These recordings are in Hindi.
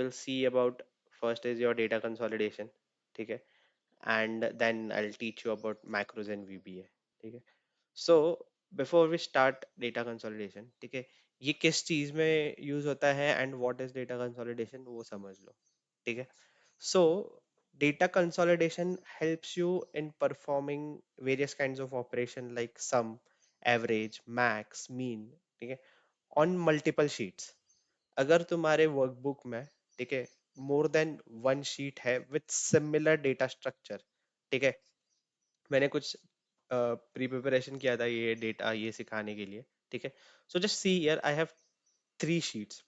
we'll see about first is your data consolidation. ठीक है, and then I'll teach you about macros and VBA. ठीक है, so before we start data consolidation, ठीक है, ये किस चीज में यूज होता है and what is data consolidation वो समझ लो. ठीक है, so data consolidation helps you in performing various kinds of operation like sum, average, max, mean. ठीक है, on multiple sheets. अगर तुम्हारे वर्कबुक में, ठीक है, मोर देन वन शीट है विथ सिमिलर डेटा स्ट्रक्चर. ठीक है, मैंने कुछ प्री प्रिपरेशन किया था ये डेटा ये सिखाने के लिए. ठीक है, so just see here I have three sheets.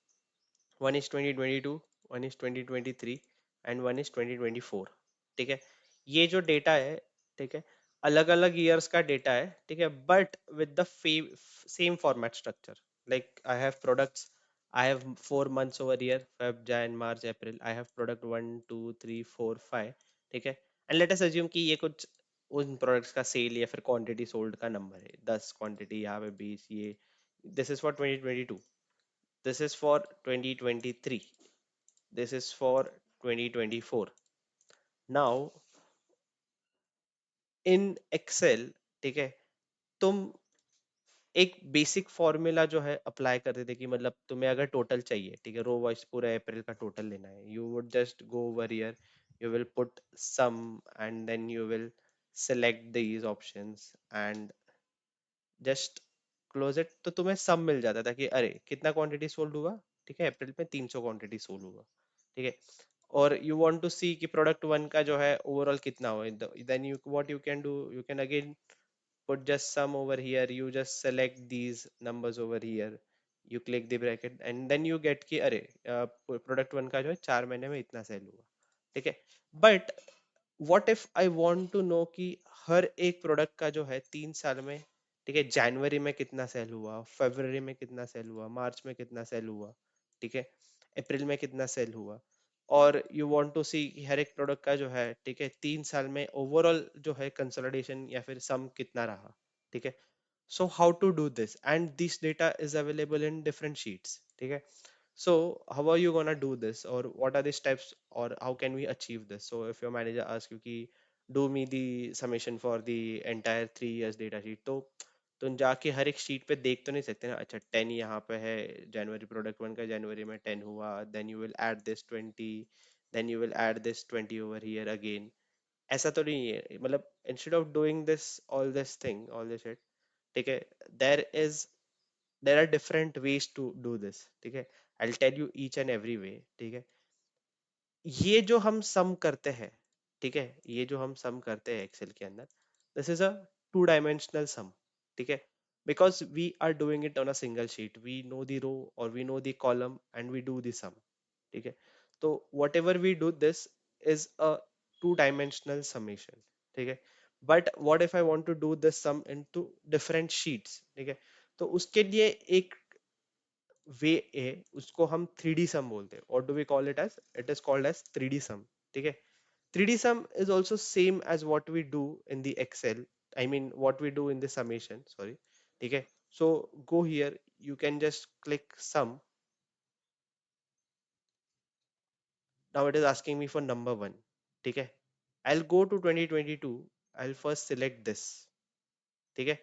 One is 2022, one is 2023 and one is 2024. ठीक है, ये जो डेटा है, ठीक है, अलग अलग ईयर्स का डेटा है. ठीक है, but with the same format structure. Like I have products, I have 4 months over here, Feb, Jan, March, April. I have product 1 2 3 4 5. ठीक है, एंड लेट अस अज्यूम कि ये कुछ उन प्रोडक्ट्स का सेल या फिर क्वांटिटी सोल्ड का नंबर है, 10 क्वांटिटी यहाँ पे 20. ये this is for 2022, this is for 2023, this is for 2024. Now in Excel, ठीक है, तुम एक बेसिक फॉर्मूला जो है अप्लाई करते थे कि मतलब तुम्हें अगर टोटल चाहिए, ठीक है, रो वाइज पूरा अप्रैल का टोटल लेना है, you would just go over here, you will put sum and then you will select these options and just close it. तो तुम्हें सम मिल जाता था कि अरे कितना क्वांटिटी सोल्ड हुआ. ठीक है, अप्रैल में 300 क्वांटिटी सोल्ड हुआ. ठीक है, और यू वांट टू सी कि प्रोडक्ट वन का जो है ओवरऑल कितना हो, then you what you can do, you can again put just sum over here, you just select these numbers over here, you click the bracket and then you get कि अरे प्रोडक्ट वन का जो है 4 महीने में इतना सेल हुआ. ठीक है, but what if I want to know कि हर एक प्रोडक्ट का जो है 3 साल में, ठीक है, जनवरी में कितना सेल हुआ, फरवरी में कितना सेल हुआ, मार्च में कितना सेल हुआ, ठीक है, अप्रैल में कितना सेल हुआ, और यू वांट टू सी हर एक प्रोडक्ट का जो है, ठीक है, 3 साल में ओवरऑल जो है कंसोलिडेशन या फिर सम कितना रहा. ठीक है, so how to do this, and this data is available in different sheets. ठीक है, so how are you gonna do this, or what are the steps, or how can we achieve this? So if your manager asks you कि do me the summation for the entire 3 years data sheet, तो तुम जाके हर एक शीट पे देख तो नहीं सकते ना. अच्छा 10 यहाँ पे है, जनवरी प्रोडक्ट वन का जनवरी में 10 हुआ, then you will add this 20, then you will add this 20 over here again. ऐसा तो नहीं है, मतलब instead of doing this all this thing all this shit, ठीक है, there is there are different ways to do this. ठीक है, I will tell you each and every way. ठीक है, ये जो हम सम करते हैं, ठीक है, ये जो हम सम करते हैं एक्सेल के अंदर, this is a two dimensional sum. ठीक है, because we are doing it on a single sheet, we know the row or we know the column and we do the sum. ठीक है, तो whatever we do this is a two dimensional summation. ठीक है, but what if I want to do this sum into different sheets. ठीक है, तो उसके लिए एक वे है, उसको हम 3D sum बोलते हैं, और do we call it is called as 3D sum. ठीक है, 3D sum is also same as what we do in the Excel. I mean what we do in the summation. Sorry. ठीक है, so go here. You can just click sum. Now it is asking me for number one. ठीक है, I'll go to 2022. I'll first select this. ठीक है,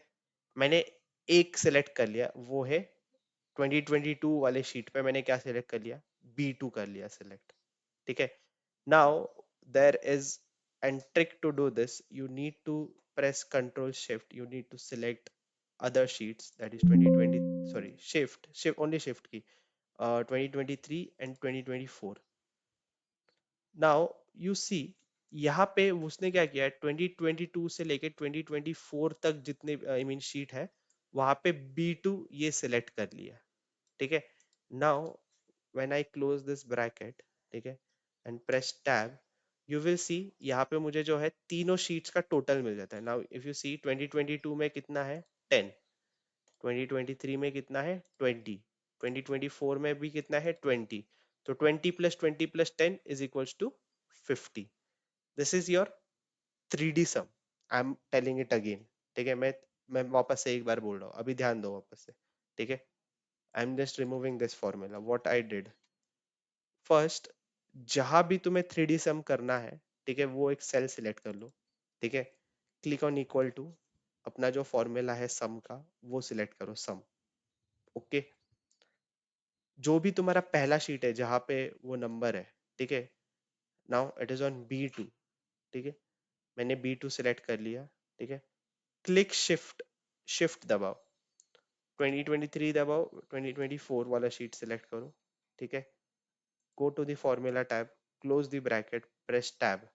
मैंने एक सिलेक्ट कर लिया, वो है 2022 वाले शीट पे मैंने क्या सिलेक्ट कर लिया, B2 कर लिया सिलेक्ट. ठीक है, now there is and trick to do this, you need to press Control Shift, you need to select other sheets, that is 2020, sorry, shift only shift key, 2023 and 2024. Now you see, यहाँ पे उसने क्या किया है, 2022 से लेके 2024 तक जितने आई मीन शीट है, वहां पे B2 ये सिलेक्ट कर लिया. ठीक है, now when I close this bracket, ठीक है, and press tab, you will see यहाँ पे मुझे जो है तीनों शीट्स का टोटल मिल जाता है. नाउ इफ यू सी 2022 में कितना है 10, 2023 में कितना है 20, 2024 में भी कितना है 20, तो 20 + 20 + 10 is equals to 50. This is your 3D sum. I am telling it again. ठीक है, मैं वापस से एक बार बोल रहा हूँ, अभी ध्यान दो वापस से. ठीक है, I am just removing this formula. What I did first, जहां भी तुम्हें 3D सम करना है, ठीक है, वो एक सेल सिलेक्ट कर लो, ठीक है, क्लिक ऑन इक्वल टू, अपना जो फॉर्मूला है सम का वो सिलेक्ट करो, सम। ओके, जो भी तुम्हारा पहला शीट है जहां पे वो नंबर है, ठीक है, now it is on B2, ठीक है, मैंने B2 सिलेक्ट कर लिया, ठीक है, क्लिक शिफ्ट, शिफ्ट दबाओ, 2023 दबाओ, 2024 वाला शीट सिलेक्ट करो, ठीक है, go to the formula tab, close the bracket, press tab,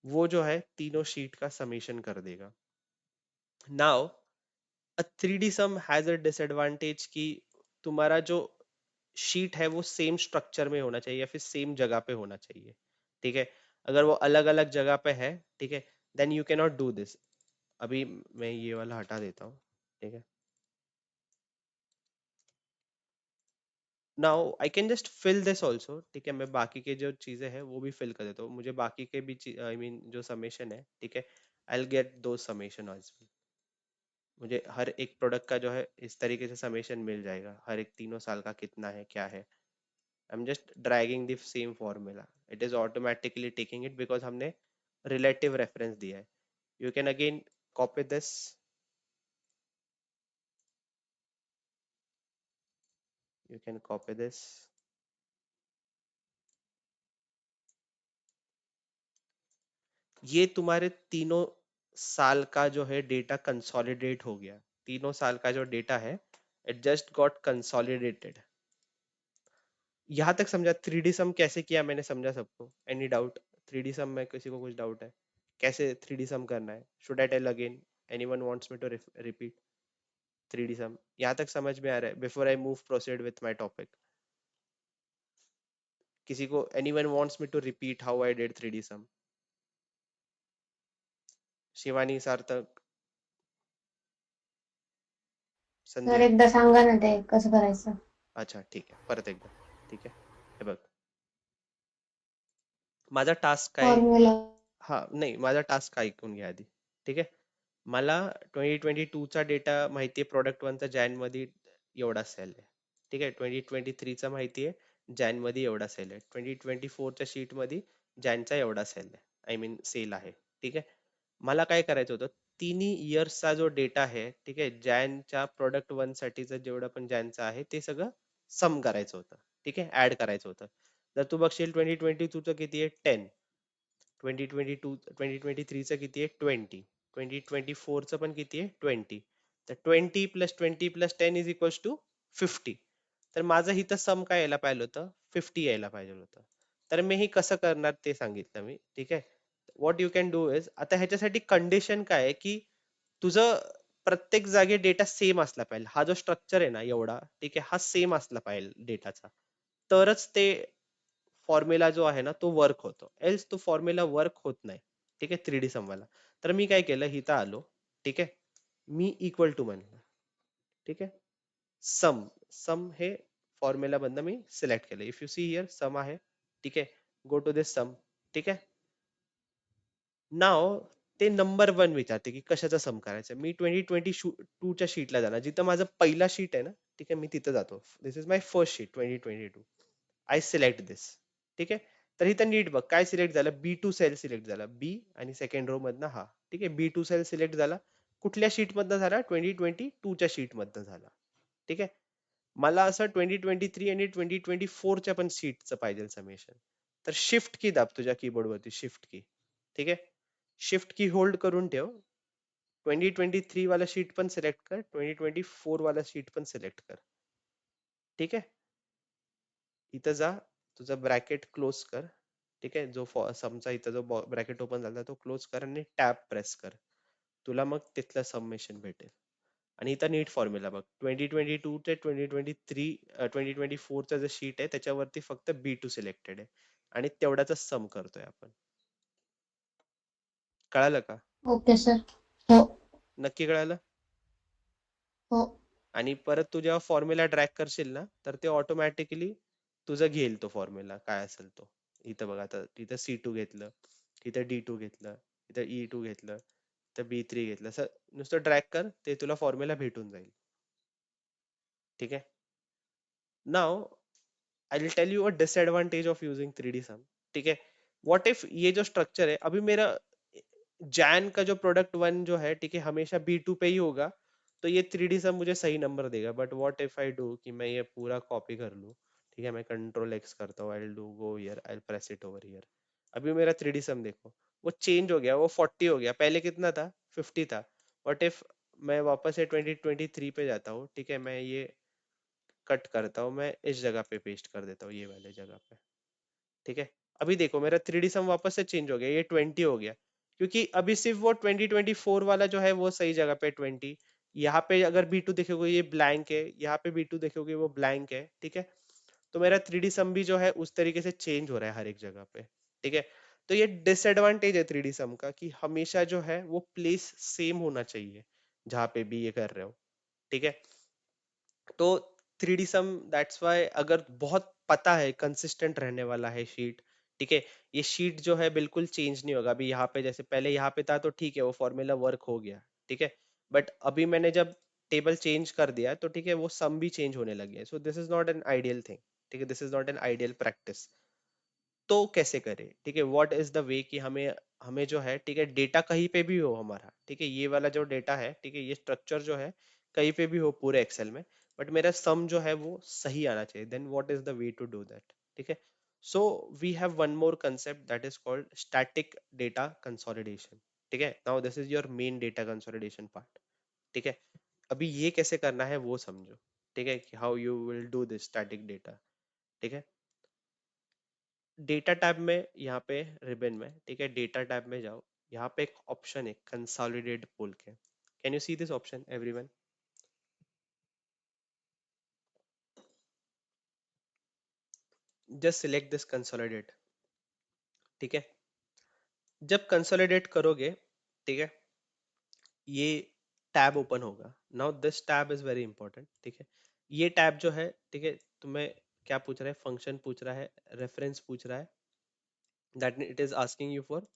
वो जो है तीनों शीट का समीशन कर देगा। Now a 3D sum has a disadvantage कि तुम्हारा जो शीट है वो सेम स्ट्रक्चर में होना चाहिए या फिर सेम जगह पे होना चाहिए, ठीक है, अगर वो अलग अलग जगह पे है, ठीक है, then you can not do this. अभी मैं ये वाला हटा देता हूँ, ठीक है, now I can just fill this also, ठीक है, मैं बाकी के जो चीजें हैं वो भी फिल कर देता हूँ, मुझे बाकी के भी आई मीन जो समेशन है, ठीक है, आई विल गेट दो समेशन एज वेल, मुझे हर एक प्रोडक्ट का जो है इस तरीके से समेशन मिल जाएगा, हर एक तीनों साल का कितना है क्या है। I am just dragging the same formula, it is automatically taking it because हमने रिलेटिव रेफरेंस दिया है। You can again copy this, you can copy this, ये तुम्हारे तीनों साल का जो है डेटा कंसोलिडेट हो गया, तीनों साल का जो डेटा है इट जस्ट गॉट कंसोलिडेटेड। यहाँ तक समझा 3D सम कैसे किया मैंने, समझा सबको? Any doubt? 3D सम में किसी को कुछ डाउट है कैसे 3D सम करना है? Should I tell again? Anyone wants me to repeat 3D sum? यहाँ तक समझ में आ रहा है before I move proceed with my topic? किसी को anyone wants me to repeat how I did 3D sum? Shivani, Sarthak, sir Sandeep? एकदा सांगा ना ते कसं करायचं. अच्छा ठीक आहे, परत एकदा, ठीक आहे, हे बघ, माझा टास्क काय? फॉर्म्युला. हा नाही, माझा टास्क ऐकून घ्या आधी, ठीक आहे. मला 2022 चा डेटा माहिती आहे, प्रोडक्ट वनचा जॅन मध्ये एवढा सेल आहे, ठीक आहे, 2023 चा माहिती आहे जॅन मध्ये एवढा सेल आहे, 2024च्या शीट मध्ये जॅनचा एवढा सेल आहे, आय मीन सेल आहे, ठीक आहे. मला काय करायचं होतं, तिन्ही इयर्सचा जो डेटा आहे, ठीक आहे, जॅनच्या प्रोडक्ट वन साठीचं जेवढं पण जॅनचं आहे ते सगळं सम करायचं होतं, ठीक आहे, ऍड करायचं होतं. जर तू बघशील 2022चं किती आहे, 10, 2023चं किती आहे, 20, 2024चं पण किती आहे, 20, तर 20 + 20 + 10 = 50. तर माझं इथं सम काय यायला पाहिजे होतं, 50 यायला पाहिजे होतं. तर मी हे कसं करणार ते सांगितलं मी, ठीक आहे. What you can do is, आता ह्याच्यासाठी कंडिशन काय आहे की तुझं प्रत्येक जागी डेटा सेम असला पाहिजे, हा जो स्ट्रक्चर आहे ना एवढा, ठीक आहे, हा सेम असला पाहिजे डेटाचा, तरच ते फॉर्म्युला जो आहे ना तो वर्क होतो, एल्स तो फॉर्म्युला वर्क होत नाही, ठीक आहे, 3D समवायला. तर मी काय केलं, इथं आलो, ठीक आहे, मी इक्वल टू म्हणलं, ठीक आहे, सम, सम हे फॉर्म्युला मधनं मी सिलेक्ट केलं, इफ यू सी हियर सम आहे, ठीक आहे, गो टू दिस सम, ठीक आहे. नाव ते नंबर वन विचारते की कशाचा सम करायचा, मी 2022च्या शीटला जाणार, जिथं माझं पहिला शीट आहे ना, ठीक आहे, मी तिथं जातो, this is my first sheet 2022, I select this, ठीक आहे. तर इथं नीट बघ काय सिलेक्ट झालं, B2 सेल सिलेक्ट झाला, बी आणि सेकंड रो मधनं हा, ठीक आहे, B2 सेल सिलेक्ट झाला, कुठल्या शीट मधनं झाला, 2022च्या शीट मधनं झाला, ठीक आहे. मला असं 2023 आणि 2024च्या पण शीटचं पाहिजे समेशन, तर शिफ्ट की दाब तुझ्या कीबोर्ड वरती, शिफ्ट की, ठीक आहे, शिफ्ट की होल्ड करून ठेव, 2023 वाला शीट पण सिलेक्ट कर, 2024 वाला शीट पण सिलेक्ट कर, ठीक आहे. इथं जा, तुझा ब्रॅकेट क्लोज कर, ठीक आहे, जो समचा इथं जो ब्रॅकेट ओपन झाला तो क्लोज कर आणि टॅब प्रेस कर, तुला मग तिथलं सबमिशन भेटेल. आणि इथं नीट फॉर्म्युला बघ, 2022 ते 2023 2024चा जो शीट आहे त्याच्यावरती फक्त B2 सिलेक्टेड आहे आणि तेवढ्याच सम करतोय आपण. कळालं का? Okay sir. हो. नक्की कळालं? हो. आणि परत तू जेव्हा फॉर्म्युला ड्रॅग करशील ना तर ते ऑटोमॅटिकली तुझं घेईल तो फॉर्म्युला काय असेल तो. इथं बघ, आता इथं C2 घेतलं, इथं D2 घेतलं, इथं E2 घेतलं, तर B3 घेतलं, असं नुसतं ड्रॅग कर, ते तुला फॉर्म्युला भेटून जाईल, ठीक आहे. Now I will tell you a disadvantage of using 3D sum, ठीक है। व्हाट इफ ये जो स्ट्रक्चर है अभी मेरा जैन का जो प्रोडक्ट वन जो है, ठीक है, हमेशा B2 पे ही होगा, तो ये 3D सम मुझे सही नंबर देगा। But what if I do कि मैं ये पूरा कॉपी कर लूँ, ठीक है, मैं कंट्रोल X करता हूँ, I will do go here, I will press it over here. अभी मेरा 3D सम देखो, वो चेंज हो गया, वो 40 हो गया, पहले कितना था, 50 था। व्हाट इफ मैं वापस से 2023 पे जाता हूँ, ठीक है, मैं ये कट करता हूँ, मैं इस जगह पे पेस्ट कर देता हूँ, ये वाले जगह पे, ठीक है। अभी देखो मेरा 3D सम वापस से चेंज हो गया, ये 20 हो गया, क्योंकि अभी सिर्फ वो 2024 वाला जो है वो सही जगह पे 20। यहाँ पे अगर B2 देखोगे ये ब्लैंक है, यहाँ पे B2 देखोगे वो ब्लैंक है, ठीक है। तो मेरा 3D सम भी जो है उस तरीके से चेंज हो रहा है हर एक जगह पे, ठीक है। तो ये डिसएडवांटेज है 3D सम का, कि हमेशा जो है वो प्लेस सेम होना चाहिए जहाँ पे भी ये कर रहे हो, ठीक है। तो 3D सम दैट्स वाई, अगर बहुत पता है कंसिस्टेंट रहने वाला है शीट, ठीक है, ये शीट जो है बिल्कुल चेंज नहीं होगा। अभी यहाँ पे जैसे पहले यहाँ पे था तो ठीक है, वो फॉर्मूला वर्क हो गया, ठीक है। बट अभी मैंने जब टेबल चेंज कर दिया तो ठीक है, वो सम भी चेंज होने लगे हैं। सो this is not an ideal thing, ठीक है, this is not an ideal practice. तो कैसे करें, ठीक है, व्हाट इज द वे कि हमें हमें जो है, ठीक है, डेटा कहीं पे भी हो हमारा, ठीक है, ये वाला जो डेटा है, ठीक है, ये स्ट्रक्चर जो है कहीं पे भी हो पूरे एक्सेल में, बट मेरा सम जो है वो सही आना चाहिए। Then what is the way to do that, ठीक है। So we have one more concept that is called static data consolidation, ठीक है। Now this is your main data consolidation part, ठीक है। अभी ये कैसे करना है वो समझो, ठीक है, कि how you will do this static data, ठीक है। डेटा टैब में, यहाँ पे रिबन में, ठीक है, डेटा टैब में जाओ, यहाँ पे एक ऑप्शन है कंसोलिडेट बोल के। Can you see this option everyone? Just select this consolidate, ठीक है। जब कंसोलिडेट करोगे, ठीक है, ये टैब ओपन होगा। Now this tab is very important, ठीक है। ये टैब जो है, ठीक है, तुम्हें क्या पूछ रहा है, फंक्शन पूछ रहा है, रेफरेंस पूछ रहा है, that it is asking you for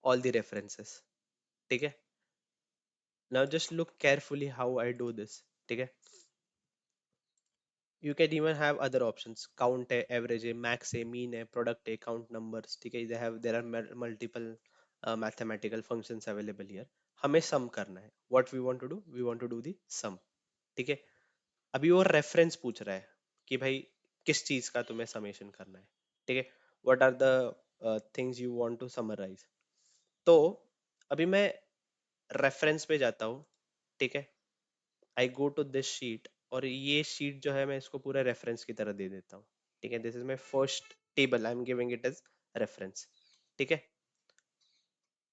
all the references, ठीक है। Now just look carefully how I do this, ठीक है। You can even have other options, count है, एवरेज है, मैक्स है, मीन है, प्रोडक्ट है, काउंट नंबर्स, ठीक है, there are multiple mathematical functions available here. हमें सम करना है, what we want to do, we want to do the sum, ठीक है। अभी वो रेफरेंस पूछ रहा है कि भाई किस चीज का तुम्हें समेशन करना है, ठीक है, what are the things you want to summarise. तो अभी मैं रेफरेंस पे जाता हूँ, ठीक है, I go to this sheet, और ये शीट जो है मैं इसको पूरा रेफरेंस की तरह दे देता हूँ, ठीक है। This is my first table, I am giving it as reference, ठीक है।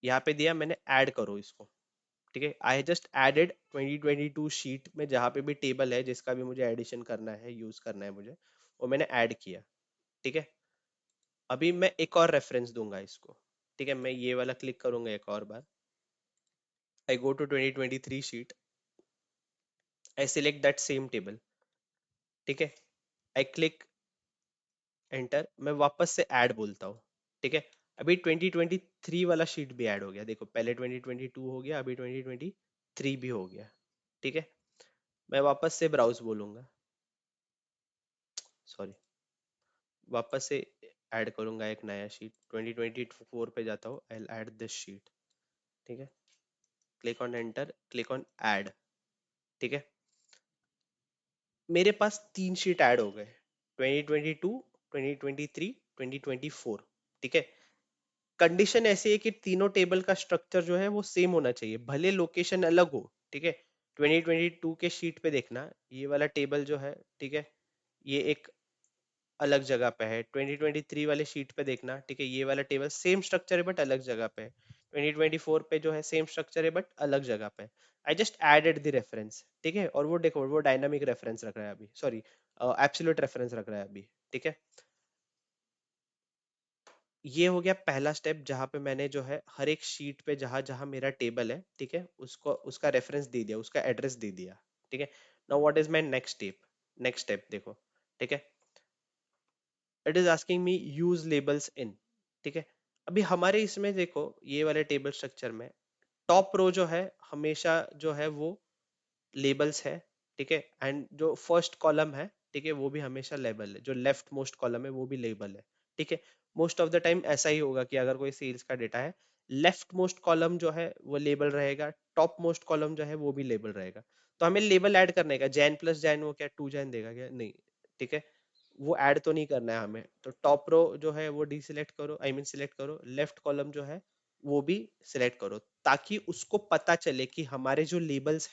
यहाँ पे दिया मैंने, ऐड करो इसको, ठीक है। आई जस्ट एडेड 2022 शीट में, जहाँ पे भी टेबल है जिसका भी मुझे एडिशन करना है, यूज करना है मुझे, वो मैंने ऐड किया, ठीक है। अभी मैं एक और रेफरेंस दूंगा इसको, ठीक है, मैं ये वाला क्लिक करूंगा एक और बार, I go to 2023 sheet, I select that same table, ठीक है, आई क्लिक एंटर, मैं वापस से ऐड बोलता हूँ, ठीक है। अभी 2023 वाला शीट भी ऐड हो गया, देखो पहले 2022 हो गया, अभी 2023 भी हो गया, ठीक है। मैं वापस से ब्राउज बोलूंगा, सॉरी, वापस से ऐड करूंगा एक नया शीट, 2024 पे जाता हूँ, आई ऐड दिस शीट, ठीक है, click on enter, click on add, ठीक है। मेरे पास तीन शीट ऐड हो गए, 2022, 2023, 2024, ठीक है। कंडीशन ऐसी है कि तीनों टेबल का स्ट्रक्चर जो है वो सेम होना चाहिए, भले लोकेशन अलग हो, ठीक है। 2022 के शीट पे देखना, ये वाला टेबल जो है, ठीक है, ये एक अलग जगह पे है। 2023 वाले शीट पे देखना, ठीक है, ये वाला टेबल सेम स्ट्रक्चर है बट अलग जगह पे है। 2024 पे जो है सेम स्ट्रक्चर है बट अलग जगह पे। I just added the reference, ठीक है, और वो देखो वो डायनामिक रेफरेंस रख रहा है अभी, सॉरी एब्सोल्यूट रेफरेंस रख रहा है अभी, ठीक है। ये हो गया पहला स्टेप, जहां पे मैंने जो है हर एक शीट पे जहां जहां मेरा टेबल है, ठीक है, उसको उसका रेफरेंस दे दिया, उसका एड्रेस दे दिया, ठीक है। Now what is my next step, next step देखो, ठीक है, it is asking me use labels इन, ठीक है। अभी हमारे इसमें देखो ये वाले टेबल स्ट्रक्चर में टॉप रो जो है हमेशा जो है वो लेबल्स है, ठीक है, एंड जो फर्स्ट कॉलम है ठीक है, वो भी हमेशा लेबल है, जो लेफ्ट मोस्ट कॉलम है वो भी लेबल है, ठीक है। मोस्ट ऑफ द टाइम ऐसा ही होगा कि अगर कोई सेल्स का डेटा है, लेफ्ट मोस्ट कॉलम जो है वो लेबल रहेगा, टॉप मोस्ट कॉलम जो है वो भी लेबल रहेगा। तो हमें लेबल ऐड करने का, जैन प्लस जैन वो क्या 2 जैन देगा क्या, नहीं, ठीक है, वो ऐड तो नहीं करना है हमें। तो टॉप रो जो है वो डीसिलेक्ट करो, आई मीन सिलेक्ट करो, लेफ्ट कॉलम जो है वो भी सिलेक्ट करो, ताकि उसको पता चले कि हमारे जो लेबल्स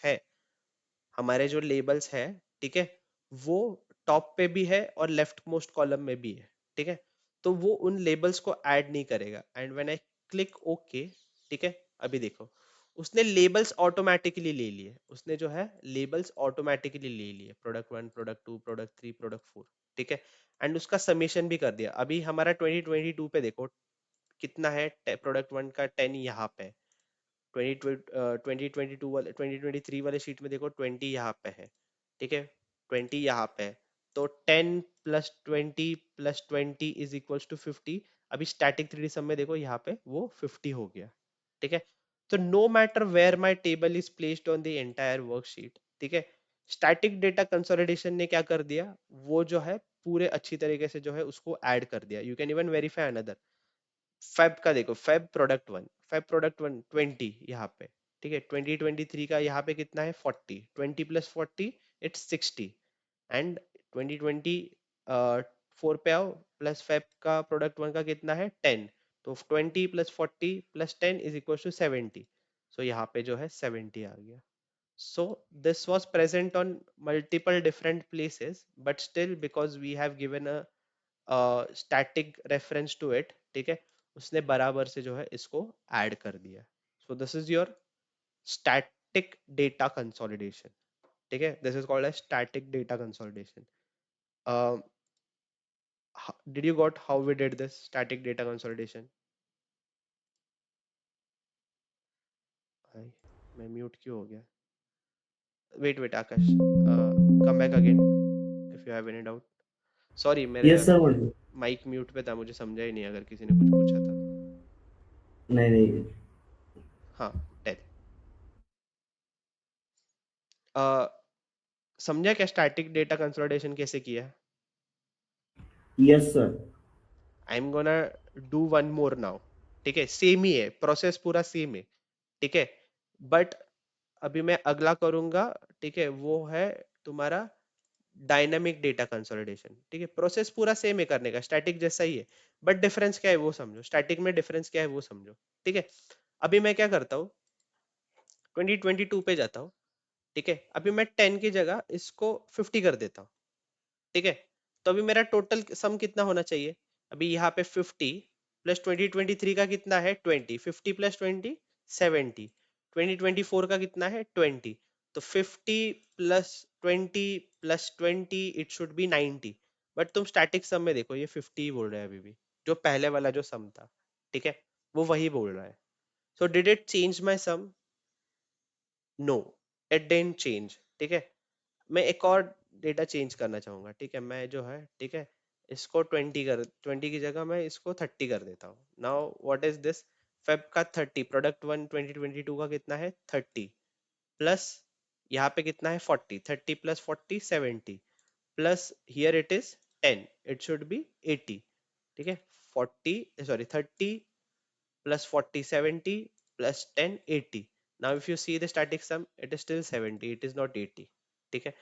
है, ठीक है, वो टॉप पे भी है और लेफ्ट मोस्ट कॉलम में भी है, ठीक है। तो वो उन लेबल्स को ऐड नहीं करेगा, and when I click okay, ठीक है, अभी देखो उसने लेबल्स ऑटोमेटिकली ले लिए, उसने जो है लेबल्स ऑटोमेटिकली ले लिए, प्रोडक्ट 1, प्रोडक्ट 2, प्रोडक्ट 3, प्रोडक्ट 4, ठीक है। एंड उसका समेशन भी कर दिया। अभी हमारा 2022 पे देखो कितना है, प्रोडक्ट 1 का 10 यहाँ पे, 2022 वाले 2023 वाले शीट में देखो 20 यहाँ पे है, ठीक है, 20 यहाँ पे है। तो 10 plus 20 plus 20 is equals to 50। अभी स्टैटिक 3D सम में देखो यहाँ पे वो 50 हो गया, ठीक है। तो no matter where my table is placed on the entire worksheet, ठीक है, स्टैटिक डेटा कंसोलिडेशन ने क्या कर दिया, वो जो है पूरे अच्छी तरीके से जो है उसको ऐड कर दिया। You can even verify another Feb का देखो, फेब प्रोडक्ट वन 20 यहाँ पे, ठीक है, 2023 का यहाँ पे कितना है 40, 20 + 40 इट्स 60, एंड 2020 4 पे आओ, प्लस फेब का प्रोडक्ट 1 का कितना है 10, तो 20 + 40 + 10 इज इक्वल टू 70। सो यहाँ पे जो है 70 आ गया। So this was present on multiple different places, but still because we have given a static reference to it, ठीक है, उसने बराबर से जो है इसको ऐड कर दिया। So this is your static data consolidation, ठीक है, this is called as static data consolidation. Did you got how we did this static data consolidation? मैं म्यूट क्यों हो गया? Wait wait Akash, come back again if you have any doubt. Sorry, मेरे यस सर बोलिए। माइक म्यूट पे था, मुझे समझा ही नहीं अगर किसी ने कुछ पूछा था तो। नहीं नहीं। हाँ, टेल। समझा क्या स्टैटिक डेटा कंसोलिडेशन कैसे किया? Yes sir. I am gonna do one more now, ठीक है, सेम ही है प्रोसेस, पूरा सेम है, ठीक है, बट अभी मैं अगला करूंगा, ठीक है, वो है तुम्हारा डायनामिक डेटा कंसोलिडेशन, ठीक है, प्रोसेस पूरा सेम है करने का, स्टैटिक जैसा ही है, बट डिफरेंस क्या है वो समझो, स्टैटिक में डिफरेंस क्या है वो समझो, ठीक है। अभी मैं क्या करता हूँ, 2022 पे जाता हूँ, ठीक है, अभी मैं 10 की जगह इसको 50 कर देता हूँ, ठीक है। तो अभी मेरा टोटल सम कितना होना चाहिए, अभी यहाँ पे 50 प्लस 2023 का कितना है 20, 50 + 20 70, 2024 का कितना है 20, तो 50 + 20 + 20 इट शुड बी 90। बट तुम स्टैटिक सम में देखो ये 50 ही बोल रहा है अभी भी, जो पहले वाला जो सम था, ठीक है, वो वही बोल रहा है। So did it change my sum? No, it didn't change, ठीक है। मैं एक और डेटा चेंज करना चाहूंगा, ठीक है, मैं जो है, ठीक है, इसको 20 की जगह मैं इसको 30 कर देता हूँ। Now what is this, Feb का 30, प्रोडक्ट 1 2022 का कितना है 30, प्लस यहाँ पे कितना है 40, 30 + 40 70, plus here it is 10, it should B 80, ठीक है, 40 sorry 30 plus 40 70 plus 10 80। now if you see the static sum it is still 70, it is not 80, ठीक है।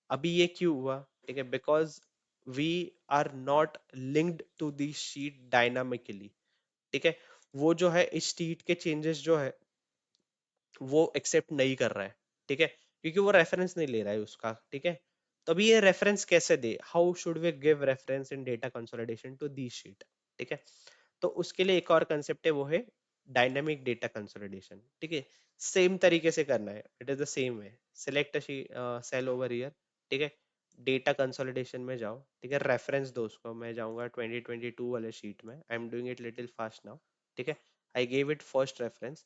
अभी ये क्यों हुआ, ठीक है, because we are not linked to the sheet dynamically, ठीक है, वो जो है इस शीट के चेंजेस जो है वो एक्सेप्ट नहीं कर रहा है, ठीक है, क्योंकि वो रेफरेंस नहीं ले रहा है उसका, ठीक है। तो अभी ये रेफरेंस कैसे दे, how should we give reference in data consolidation to the sheet, ठीक है। तो उसके लिए एक और कंसेप्ट है, वो है डायनामिक डेटा कंसोलिडेशन, ठीक है। सेम तरीके से करना है, it is the same way, select cell over here, ठीक है, डेटा कंसोलिडेशन में जाओ, ठीक है, रेफरेंस दो उसको, मैं जाऊंगा 2022 वाले शीट में, I am doing it little fast now, ठीक है, I gave it first reference,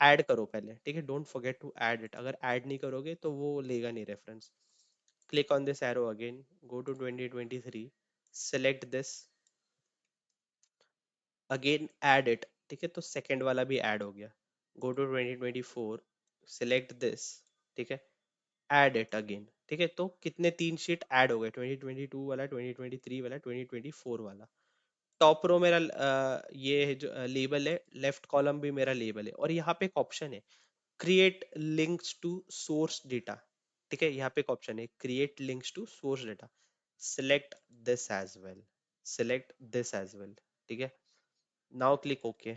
add करो पहले, ठीक है, don't forget to add it, अगर ऐड नहीं करोगे तो वो लेगा नहीं reference. Click on this arrow again, go to 2023, select this, again add it, ठीक है, तो सेकंड वाला भी ऐड हो गया। गो टू 2024, सिलेक्ट दिस, ठीक है, ऐड इट अगेन, ठीक है, तो कितने 3 शीट ऐड हो गए, 2022 वाला, 2023 वाला, 2024 वाला। टॉप रो मेरा ये है जो लेबल है, लेफ्ट कॉलम भी मेरा लेबल है, और यहाँ पे एक ऑप्शन है create links to source data. ठीक है, यहाँ पे एक ऑप्शन है create links to source data. Select this as well, select this as well. ठीक है, नाउ क्लिक ओके।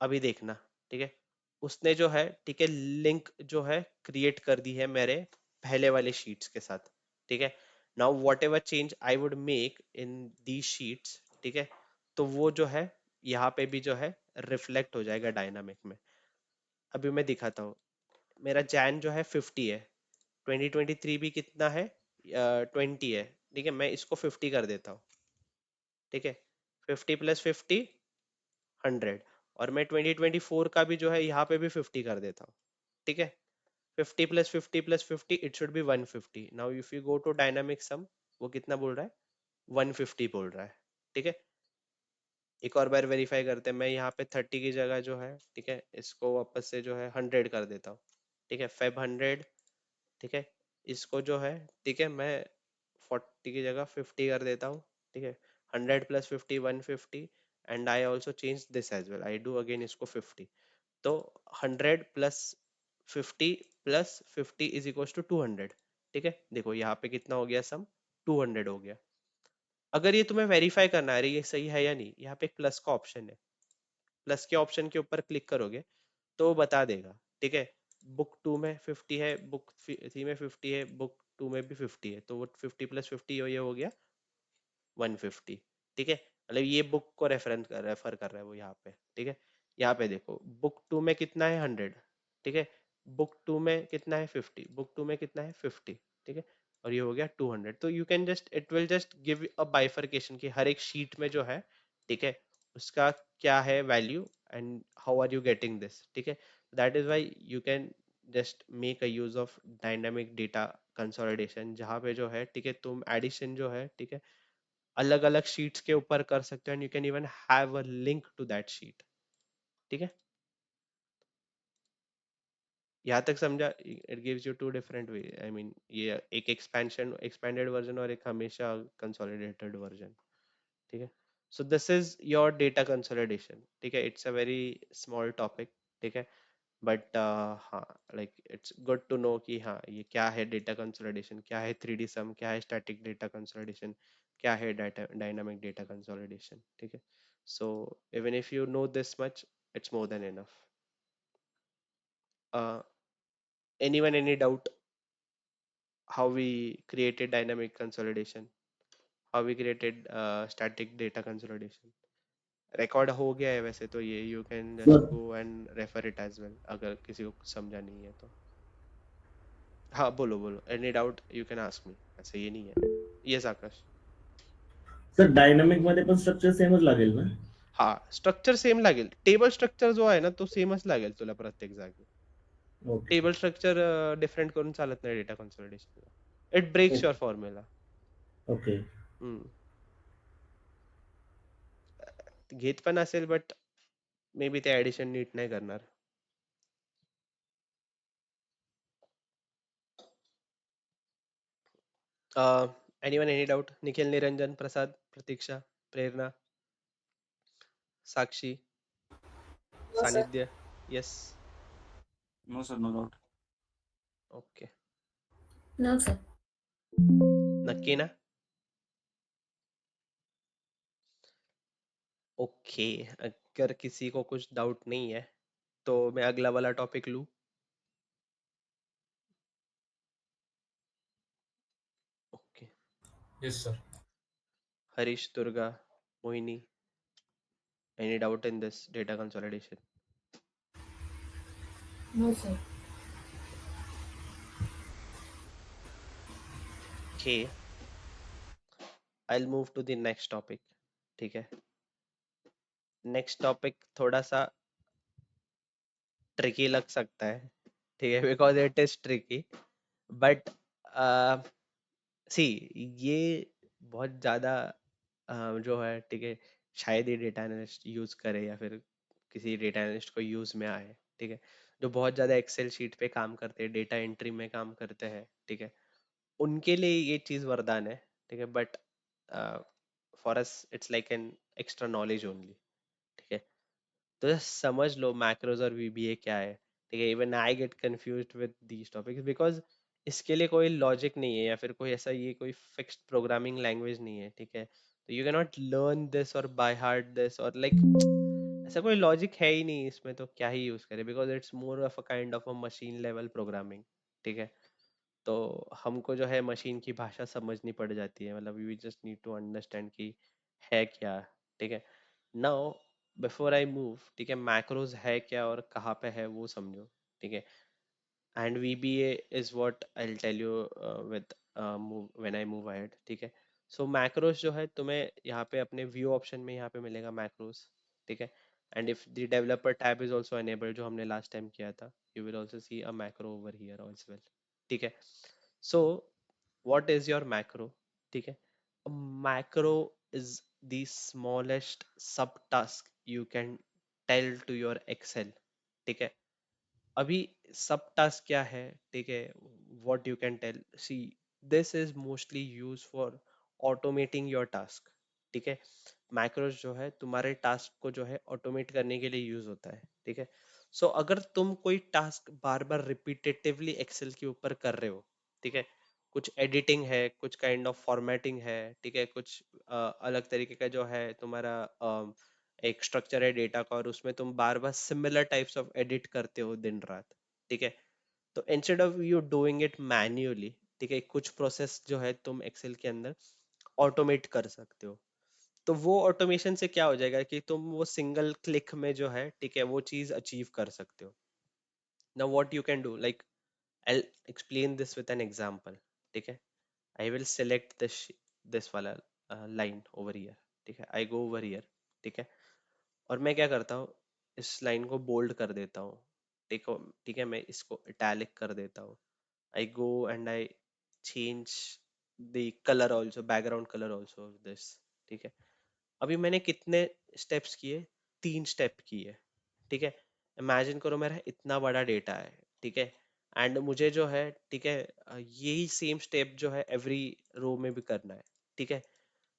अभी देखना, ठीक है, उसने जो है, ठीक है, लिंक जो है क्रिएट कर दी है मेरे पहले वाले शीट्स के साथ। ठीक है, now what ever change I would make in the sheets, ठीक है, तो वो जो है यहाँ पे भी जो है रिफ्लेक्ट हो जाएगा डायनामिक में। अभी मैं दिखाता हूँ, मेरा जैन जो है 50 है, 2023 भी कितना है, 20 है। ठीक है, मैं इसको 50 कर देता हूँ। ठीक है, 50 + 50 100, और मैं 2024 का भी जो है यहाँ पे भी 50 कर देता हूँ। ठीक है, 50 + 50 + 50 it should be 150। Now if you go to dynamic sum, वो कितना बोल रहा है, 150 बोल रहा है। ठीक है, एक और बार वेरीफाई करते हैं, मैं यहाँ पे 30 की जगह जो है, ठीक है, इसको वापस से जो है 100 कर देता हूँ। ठीक है, फेब 100। ठीक है, इसको जो है, ठीक है, मैं 40 की जगह 50 कर देता हूँ। ठीक है, 100 + 50 150, and I also change this as well, I do again इसको 50। तो 100 + 50 + 50 इज इक्वल टू 200। ठीक है, देखो यहाँ पे कितना हो गया सम, 200 हो गया। अगर ये तुम्हें वेरीफाई करना है अरे ये सही है या नहीं, यहाँ पे एक प्लस का ऑप्शन है, प्लस के ऑप्शन के ऊपर क्लिक करोगे तो वो बता देगा। ठीक है, बुक 2 में 50 है, बुक 3 में 50 है, बुक 2 में भी 50 है, तो वो 50 + 50 ये हो गया 150। ठीक है, मतलब ये बुक को रेफर कर रहा है वो यहाँ पे। ठीक है, यहाँ पे देखो बुक 2 में कितना है 100। ठीक है, बुक 2 में कितना है 50, बुक 2 में कितना है 50। ठीक है, और ये हो गया 200। तो you can just, it will just give a bifurcation कि हर एक शीट में जो है, ठीक है, उसका क्या है value and how are you getting this. ठीक है, that is why you can just make a use of dynamic data consolidation, जहाँ पे जो है, ठीक है, तुम एडिशन जो है, ठीक है, अलग अलग शीट्स के ऊपर कर सकते हो, and you can even have a link to that sheet. ठीक है, यहाँ तक समझा, it gives you two different way, I mean ये एक एक्सपेंशन एक्सपेंडेड वर्जन और एक हमेशा कंसोलिडेटेड वर्जन। ठीक है, so this is your data consolidation. ठीक है, it's a very small topic. ठीक है, बट हाँ, like it's good to know कि हाँ ये क्या है डेटा कंसोलिडेशन, क्या है 3D सम, क्या है स्टैटिक डेटा कंसोलिडेशन, क्या है डाटा डायनामिक डेटा कंसोलिडेशन। ठीक है, so even if you know this much, it's more than enough. Anyone any doubt how we created dynamic consolidation, how we created static data consolidation? Record हो गया है वैसे तो ये, you can just sir go and refer it as well अगर किसी को कुछ समझा नहीं है तो। हाँ बोलो बोलो, any doubt you can ask me, ऐसे ये नहीं है। यस आकाश। सर डायनामिक मध्ये पण स्ट्रक्चर सेमच लागेल ना? हाँ, स्ट्रक्चर सेम लागेल, टेबल स्ट्रक्चर जो आहे ना तो सेमच लागेल तुला प्रत्येक जागी। ओके. टेबल स्ट्रक्चर डिफरेंट करून चालत नाही डेटा कन्सोलिडेशनला, it breaks your formula. Okay. घेत पण असेल बट मे बी ते ऍडिशन नीट नाही करणार। Anyone any doubt, Nikhil, Niranjan, Prasad, Pratiksha, Prerna, Sakshi, No, sir. Sanidhya. Yes, No, sir, no doubt. Okay, No, sir. नक्की ना? ओके, अगर किसी को कुछ डाउट नहीं है तो मैं अगला वाला टॉपिक लूँ। Okay, Yes, sir. Harish, Durga, Mohini, any doubt in this data consolidation? No, sir. Okay, I will move to the next topic. ठीक है, नेक्स्ट टॉपिक थोड़ा सा ट्रिकी लग सकता है, ठीक है, because it is tricky, but see, ये बहुत ज्यादा जो है, ठीक है, शायद ही डेटा एनालिस्ट यूज करे या फिर किसी डेटा एनालिस्ट को यूज में आए। ठीक है, जो बहुत ज्यादा एक्सेल शीट पे काम करते हैं, डेटा एंट्री में काम करते हैं, ठीक है, उनके लिए ये चीज वरदान है, ठीक है, but for us it's like an extra knowledge only, ठीक है। तो just समझ लो मैक्रोज और वीबीए क्या है, ठीक है। Even I get confused with these topics because इसके लिए कोई लॉजिक नहीं है या फिर कोई ऐसा ये कोई फिक्स्ड प्रोग्रामिंग लैंग्वेज नहीं है, ठीक है। तो you can not learn this और बाय हार्ट दिस और लाइक ऐसा कोई लॉजिक है ही नहीं इसमें, तो क्या ही यूज करें, because it's more of a kind of a machine level programming, ठीक है। तो हमको जो है मशीन की भाषा समझनी पड़ जाती है, मतलब we just need to understand कि है क्या, ठीक है। नाउ बिफोर आई मूव, ठीक है, मैक्रोज है क्या और कहाँ पे है वो समझो, ठीक है। And VBA is what I'll tell you with when I move ahead, ठीक है। सो मैक्रोस जो है तुम्हें यहाँ पे अपने व्यू ऑप्शन में यहाँ पे मिलेगा मैक्रोस, ठीक है। And if the developer tab is also enabled जो हमने लास्ट टाइम किया था, you will also C a macro over here as well, ठीक है। सो what is your macro, ठीक है। a macro is the smallest subtask you can tell to your Excel, ठीक है। अभी सब टास्क क्या है, ठीक है, what you can tell, see this is mostly use for automating your task, ठीक है। मैक्रोस जो है तुम्हारे टास्क को जो है ऑटोमेट करने के लिए यूज होता है, ठीक है। सो अगर तुम कोई टास्क बार बार रिपीटेटिवली एक्सेल के ऊपर कर रहे हो, ठीक है, कुछ एडिटिंग है, कुछ काइंड ऑफ फॉर्मेटिंग है, ठीक है, कुछ अलग तरीके का जो है तुम्हारा एक स्ट्रक्चर है डेटा का और उसमें तुम बार बार सिमिलर टाइप्स ऑफ एडिट करते हो दिन रात, ठीक है। तो instead of you doing it manually, ठीक है, कुछ प्रोसेस जो है तुम एक्सेल के अंदर ऑटोमेट कर सकते हो। तो वो ऑटोमेशन से क्या हो जाएगा कि तुम वो सिंगल क्लिक में जो है, ठीक है, वो चीज अचीव कर सकते हो। Now what you can do, like I explain this with an example, ठीक है। आई विल सेलेक्ट दिस वाला लाइन ओवर हियर, ठीक है, आई गो ओवर हियर, ठीक है। और मैं क्या करता हूँ, इस लाइन को बोल्ड कर देता हूँ, ठीक हो, ठीक है, मैं इसको इटैलिक कर देता हूँ। I go and I change the colour also, background colour also this, ठीक है। अभी मैंने कितने स्टेप्स किए, 3 स्टेप किए, ठीक है। इमेजिन करो मेरा इतना बड़ा डेटा है, ठीक है, एंड मुझे जो है, ठीक है, यही सेम स्टेप जो है एवरी रो में भी करना है, ठीक है।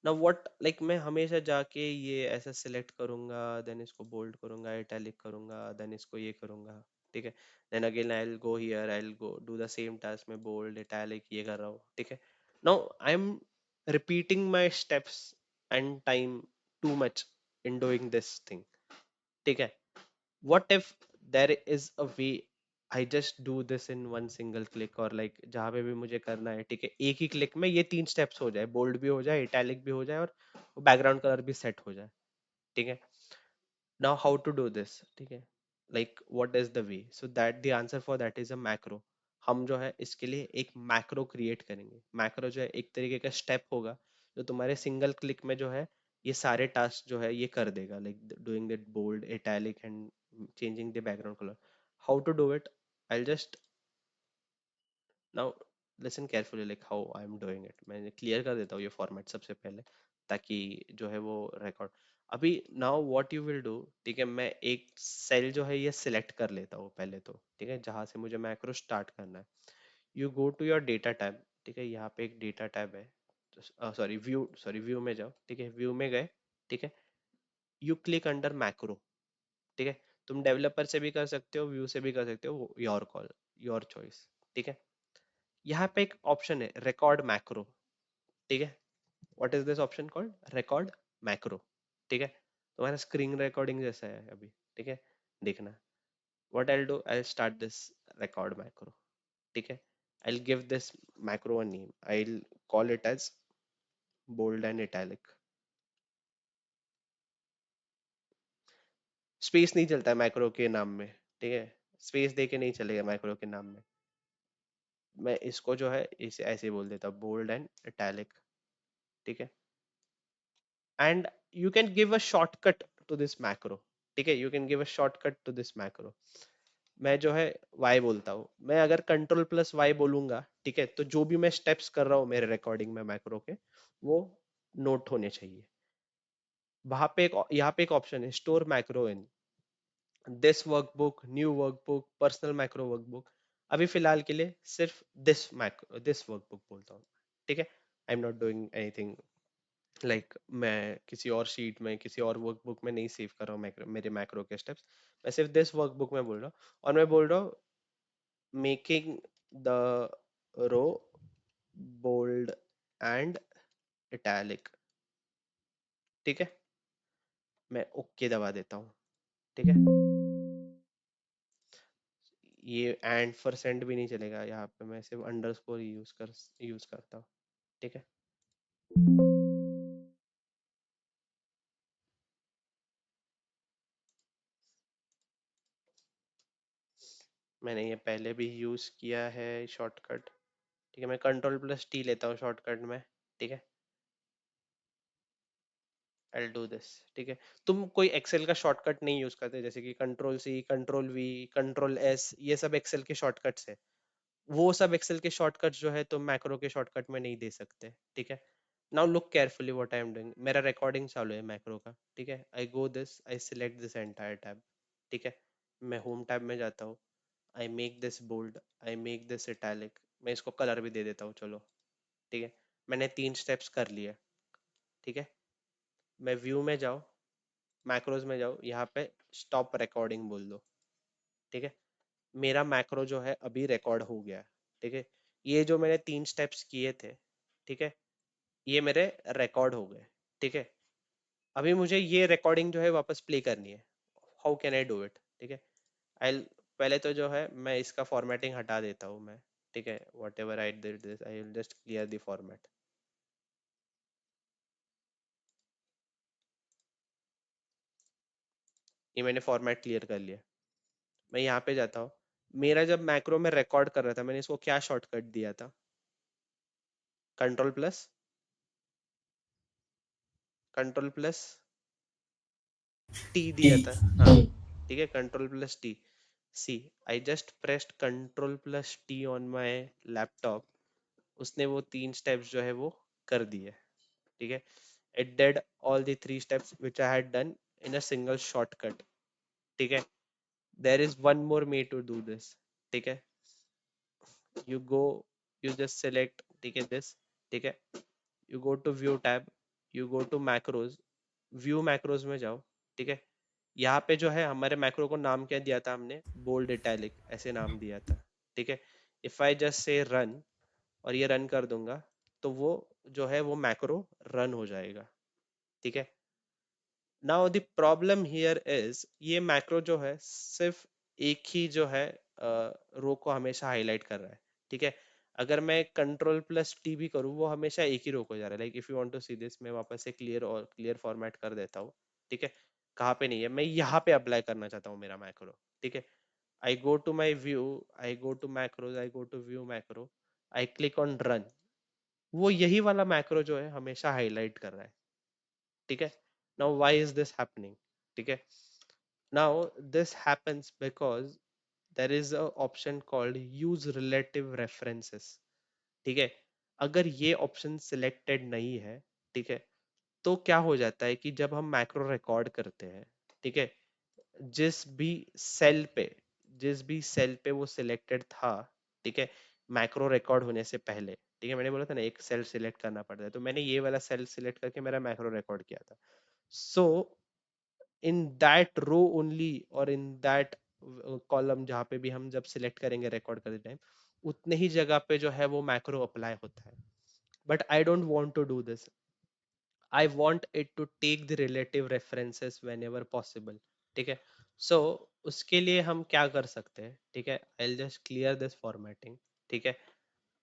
ना व्हाट लाइक मैं हमेशा जाके ये ऐसा सिलेक्ट करूंगा, देन इसको बोल्ड करूंगा, इटैलिक करूंगा, देन इसको ये करूंगा, ठीक है। Then again I will go here, I will go do the same task में बोल्ड इटैलिक ये कर रहा हूँ, ठीक है। Now I am repeating my steps and time too much in doing this thing, ठीक है। what if there is a way I just do this in one single click, और लाइक जहाँ पे भी मुझे करना है, ठीक है, एक ही क्लिक में ये 3 स्टेप्स हो जाए, बोल्ड भी हो जाए, इटैलिक भी हो जाए और बैकग्राउंड कलर भी सेट हो जाए, ठीक है। Now how to do this, ठीक है, like what is the way, so that the answer for that is a macro. हम जो है इसके लिए एक मैक्रो क्रिएट करेंगे। मैक्रो जो है एक तरीके का स्टेप होगा जो तुम्हारे सिंगल क्लिक में जो है ये सारे टास्क जो है ये कर देगा, like doing that bold italic and changing the background color. How to do it? I'll just now listen carefully like how I'm doing it. मैं क्लियर कर देता हूँ ये फॉर्मेट सबसे पहले, ताकि जो है वो रिकॉर्ड। अभी now what you will do, ठीक है, मैं एक सेल जो है ये सिलेक्ट कर लेता हूँ पहले तो, ठीक है, जहाँ से मुझे मैक्रो स्टार्ट करना है। You go to your data tab, ठीक है, यहाँ पे एक डेटा टैब है, सॉरी व्यू में जाओ, ठीक है, व्यू में गए, ठीक है, यू क्लिक अंडर मैक्रो, ठीक है। तुम डेवलपर से भी कर सकते हो, व्यू से भी कर सकते हो, योर कॉल, योर चॉइस, ठीक है। यहाँ पे एक ऑप्शन है रिकॉर्ड मैक्रो, ठीक है। What is this option called, record macro, ठीक है। तुम्हारा स्क्रीन रिकॉर्डिंग जैसा है अभी, ठीक है, देखना। What I do, I start this record macro, ठीक है। I give this macro a name, I call it as bold and italic. Space नहीं चलता है मैक्रो के नाम में, ठीक है, स्पेस दे के नहीं चलेगा मैक्रो के नाम में। मैं इसको जो है इसे ऐसे बोल देता हूँ, बोल्ड एंड इटैलिक, ठीक है। And you can give a shortcut to this macro, ठीक है, you can give a shortcut to this macro. मैं जो है y बोलता हूँ, मैं अगर कंट्रोल प्लस y बोलूंगा, ठीक है, तो जो भी मैं स्टेप्स कर रहा हूँ मेरे रिकॉर्डिंग में मैक्रो के, वो नोट होने चाहिए। वहां पे एक यहाँ पे एक ऑप्शन है store macro in, this workbook, new workbook, personal macro workbook. अभी फिलहाल के लिए सिर्फ दिस वर्कबुक बोलता हूँ, ठीक है। I am not doing anything like मैं किसी और शीट में, किसी और वर्कबुक में नहीं सेव कर रहा हूँ मेरे मैक्रो के स्टेप्स। मैं सिर्फ दिस वर्कबुक में बोल रहा हूँ, और मैं बोल रहा हूँ making the row bold and italic, ठीक है। मैं ओके दबा देता हूँ, ठीक है। ये एंड परसेंट भी नहीं चलेगा यहाँ पे, मैं सिर्फ अंडरस्कोर यूज करता हूँ, ठीक है। मैंने ये पहले भी यूज किया है शॉर्टकट, ठीक है। मैं कंट्रोल प्लस टी लेता हूँ शॉर्टकट में, ठीक है। आई डू दिस, ठीक है। तुम कोई एक्सेल का शॉर्टकट नहीं यूज करते, जैसे कि control C, control V, control S, ये सब एक्सेल के शॉर्टकट्स है। वो सब एक्सेल के शॉर्टकट्स जो है तुम मैक्रो के शॉर्टकट में नहीं दे सकते, ठीक है। Now look carefully what I am doing. मेरा रिकॉर्डिंग चालू है मैक्रो का, ठीक है। I go this, I select this entire tab, ठीक है। मैं होम टैब में जाता हूँ, I make this bold, I make this italic. मैं इसको कलर भी दे देता हूँ, चलो, ठीक है। मैंने 3 स्टेप्स कर लिए, ठीक है। मैं व्यू में जाओ, मैक्रोज में जाओ, यहाँ पे स्टॉप रिकॉर्डिंग बोल दो, ठीक है। मेरा मैक्रो जो है अभी रिकॉर्ड हो गया, ठीक है। ये जो मैंने 3 स्टेप्स किए थे, ठीक है, ये मेरे रिकॉर्ड हो गए, ठीक है। अभी मुझे ये रिकॉर्डिंग जो है वापस प्ले करनी है। How can I do it, ठीक है। आई पहले तो जो है मैं इसका फॉर्मेटिंग हटा देता हूँ मैं, ठीक है। What ever I did this, I will just clear the format. ये मैंने फॉर्मेट क्लियर कर लिया। मैं यहाँ पे जाता हूँ, मेरा जब मैक्रो में रिकॉर्ड कर रहा था, मैंने इसको क्या शॉर्टकट दिया था? Control plus, control plus T दिया था, हाँ, ठीक है। Control plus T. See, I just pressed control plus T on my laptop. उसने वो 3 स्टेप्स जो है वो कर दिए, ठीक है। It did all the 3 steps which I had done in a single shortcut, ठीक है। There is one more way to do this, ठीक है। You go, you just select, ठीक है, दिस, ठीक है। You go to view tab, you go to macros, view macros में जाओ, ठीक है। यहाँ पे जो है हमारे मैक्रो को नाम क्या दिया था हमने? बोल्ड इटैलिक, ऐसे नाम दिया था, ठीक है। If I just say run, और ये रन कर दूंगा, तो वो जो है वो मैक्रो रन हो जाएगा, ठीक है। Now the problem here is, ये मैक्रो जो है सिर्फ एक ही जो है रो को हमेशा हाईलाइट कर रहा है, ठीक है। अगर मैं कंट्रोल प्लस टी भी करूँ, वो हमेशा एक ही रो को जा रहा है। Like if you want to see this, मैं वापस से क्लियर फॉर्मेट कर देता हूँ, ठीक है। कहाँ पे नहीं है, मैं यहाँ पे अप्लाई करना चाहता हूँ मेरा मैक्रो, ठीक है। I go to my view, I go to macros, I go to view macro, I click on run. वो यही वाला मैक्रो जो है हमेशा हाईलाइट कर रहा है, ठीक है। Now why is this happening, ठीक है। Now this happens because there is a option called use relative references, ठीक है। अगर ये ऑप्शन सिलेक्टेड नहीं है, ठीक है, तो क्या हो जाता है कि जब हम मैक्रो रिकॉर्ड करते हैं, ठीक है, जिस भी सेल पे जिस भी सेल पे वो सिलेक्टेड था, ठीक है, मैक्रो रिकॉर्ड होने से पहले, ठीक है। मैंने बोला था ना एक सेल सिलेक्ट करना पड़ता है, तो मैंने ये वाला सेल सिलेक्ट करके मेरा मैक्रो रिकॉर्ड किया था। सो इन दैट रो ओनली, और इन दैट कॉलम जहाँ पे भी हम जब सिलेक्ट करेंगे रिकॉर्ड करते टाइम, उतने ही जगह पे जो है वो मैक्रो अप्लाई होता है। But I don't want to do this, I want it to take the relative references whenever possible, ठीक है। So उसके लिए हम क्या कर सकते हैं, ठीक है। I'll just clear this formatting, ठीक है।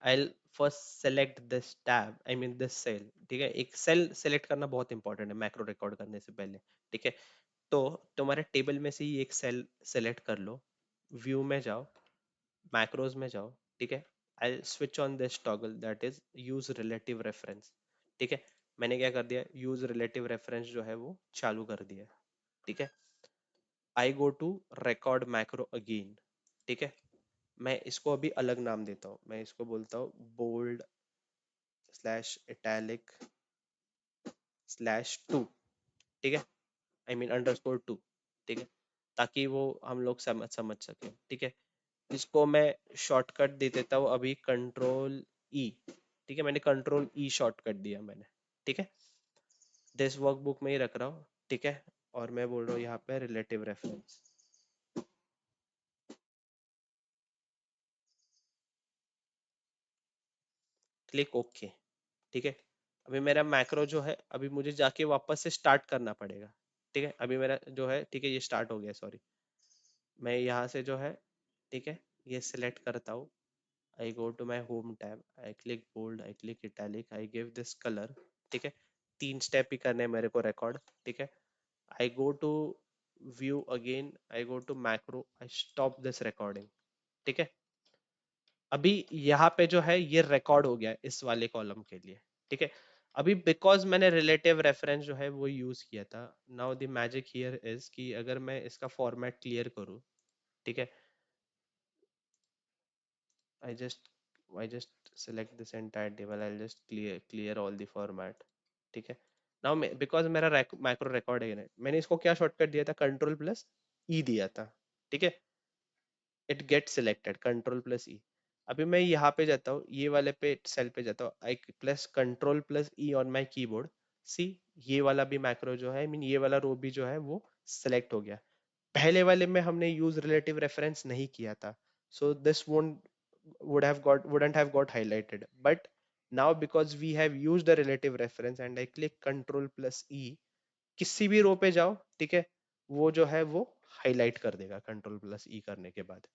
I'll first select this tab, I mean this cell, ठीक है। एक सेल सेलेक्ट करना बहुत इंपॉर्टेंट है मैक्रो रिकॉर्ड करने से पहले, ठीक है। तो तुम्हारे टेबल में से ही एक सेल सेलेक्ट कर लो, व्यू में जाओ, मैक्रोज में जाओ, ठीक है। I switch on this toggle that is use relative reference, ठीक है। मैंने क्या कर दिया, यूज रिलेटिव रेफरेंस जो है वो चालू कर दिया, ठीक है। I go to record macro again, ठीक है। मैं इसको अभी अलग नाम देता हूँ, मैं इसको बोलता हूँ bold slash italic slash two, ठीक है। आई मीन अंडरस्कोर टू, ठीक है। ताकि वो हम लोग समझ समझ सके, ठीक है। इसको मैं शॉर्टकट दे देता हूँ अभी, कंट्रोल ई, ठीक है, मैंने कंट्रोल ई शॉर्टकट दिया मैंने, ठीक है। दिस वर्कबुक में ही रख रहा हूँ, ठीक है। और मैं बोल रहा हूँ यहाँ पे रिलेटिव रेफरेंस, क्लिक ओके, ठीक है। अभी मेरा मैक्रो जो है, अभी मुझे जाके वापस से स्टार्ट करना पड़ेगा, ठीक है। अभी मेरा जो है, ठीक है, ये स्टार्ट हो गया, सॉरी। मैं यहाँ से जो है, ठीक है, ये सिलेक्ट करता हूँ। I go to my home tab, I click bold, I click italic, I give this colour, ठीक है। 3 स्टेप ही करने हैं मेरे को रिकॉर्ड, ठीक है। I go to view again, I go to macro, I stop this recording, ठीक है। अभी यहाँ पे जो है ये रिकॉर्ड हो गया इस वाले कॉलम के लिए, ठीक है। अभी बिकॉज मैंने रिलेटिव रेफरेंस जो है वो यूज किया था, now the magic here is कि अगर मैं इसका फॉर्मेट क्लियर करूँ, ठीक है। I just I just select this entire table. I'll just clear all the format. ठीक है। Now because मेरा मैक्रो रिकॉर्ड है ना, मैंने इसको क्या शॉर्टकट दिया था, कंट्रोल प्लस ई दिया था, ठीक है। It get selected, control plus E. अभी मैं यहाँ पे जाता हूँ, ये वाले पे सेल पे जाता हूँ, I plus control plus E on my keyboard. See, ये वाला भी मैक्रो जो है, I mean ये वाला रो भी जो है वो सिलेक्ट हो गया। पहले वाले में हमने यूज रिलेटिव रेफरेंस नहीं किया था, so this wouldn't have got highlighted, but now because we have used the relative reference and I click control plus e, किसी भी रो पे जाओ, ठीक है, वो जो है वो हाईलाइट कर देगा कंट्रोल प्लस ई करने के बाद,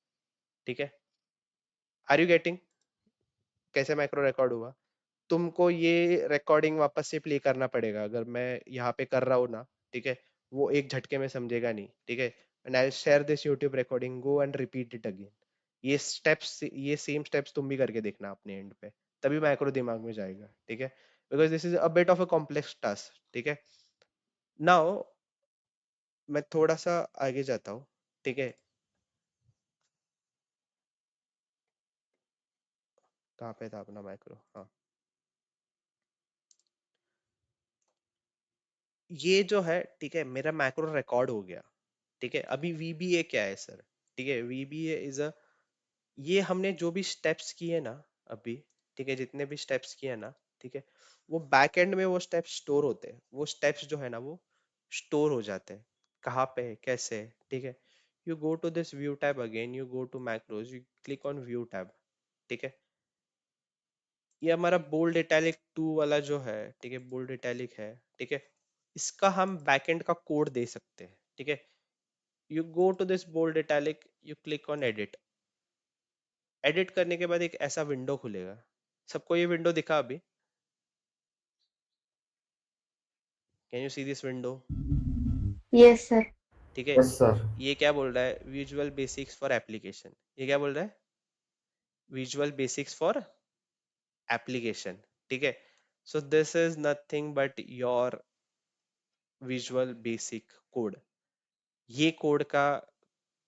ठीक है। आर यू गेटिंग कैसे मैक्रो रिकॉर्ड हुआ? तुमको ये रिकॉर्डिंग वापस से प्ले करना पड़ेगा, अगर मैं यहाँ पे कर रहा हूँ ना, ठीक है, वो एक झटके में समझेगा नहीं, ठीक है। And I share this YouTube recording, go and repeat it again. ये सेम स्टेप्स तुम भी करके देखना अपने एंड पे, तभी मैक्रो दिमाग में जाएगा, ठीक है। Because this is a bit of a complex task, ठीक है। नाउ मैं थोड़ा सा आगे जाता हूँ, ठीक है। कहाँ पे था अपना मैक्रो, हाँ। ये जो है, ठीक है, मेरा मैक्रो रिकॉर्ड हो गया, ठीक है। अभी VBA क्या है सर, ठीक है, VBA इज अ, ये हमने जो भी स्टेप्स किए ना अभी, ठीक है, जितने भी स्टेप्स किए ना, ठीक है, वो बैक एंड में वो स्टेप्स स्टोर होते हैं, वो स्टेप्स जो है ना वो स्टोर हो जाते हैं। कहाँ पे, कैसे, ठीक है। You go to this view tab again, you go to macros, you click on view tab, ठीक है। ये हमारा बोल्ड इटैलिक 2 वाला जो है, ठीक है, बोल्ड इटैलिक है, ठीक है। इसका हम बैकएंड का कोड दे सकते हैं, ठीक है। You go to this bold italic, you click on edit. Edit करने के बाद एक ऐसा विंडो खुलेगा, सबको ये विंडो दिखा अभी? Can you see this window? Yes, sir. ठीक है। Yes sir. ये क्या बोल रहा है, विजुअल बेसिक्स फॉर एप्लीकेशन, ये क्या बोल रहा है, विजुअल बेसिक्स फॉर एप्लीकेशन, ठीक है। So this is nothing but your visual basic code. ये कोड का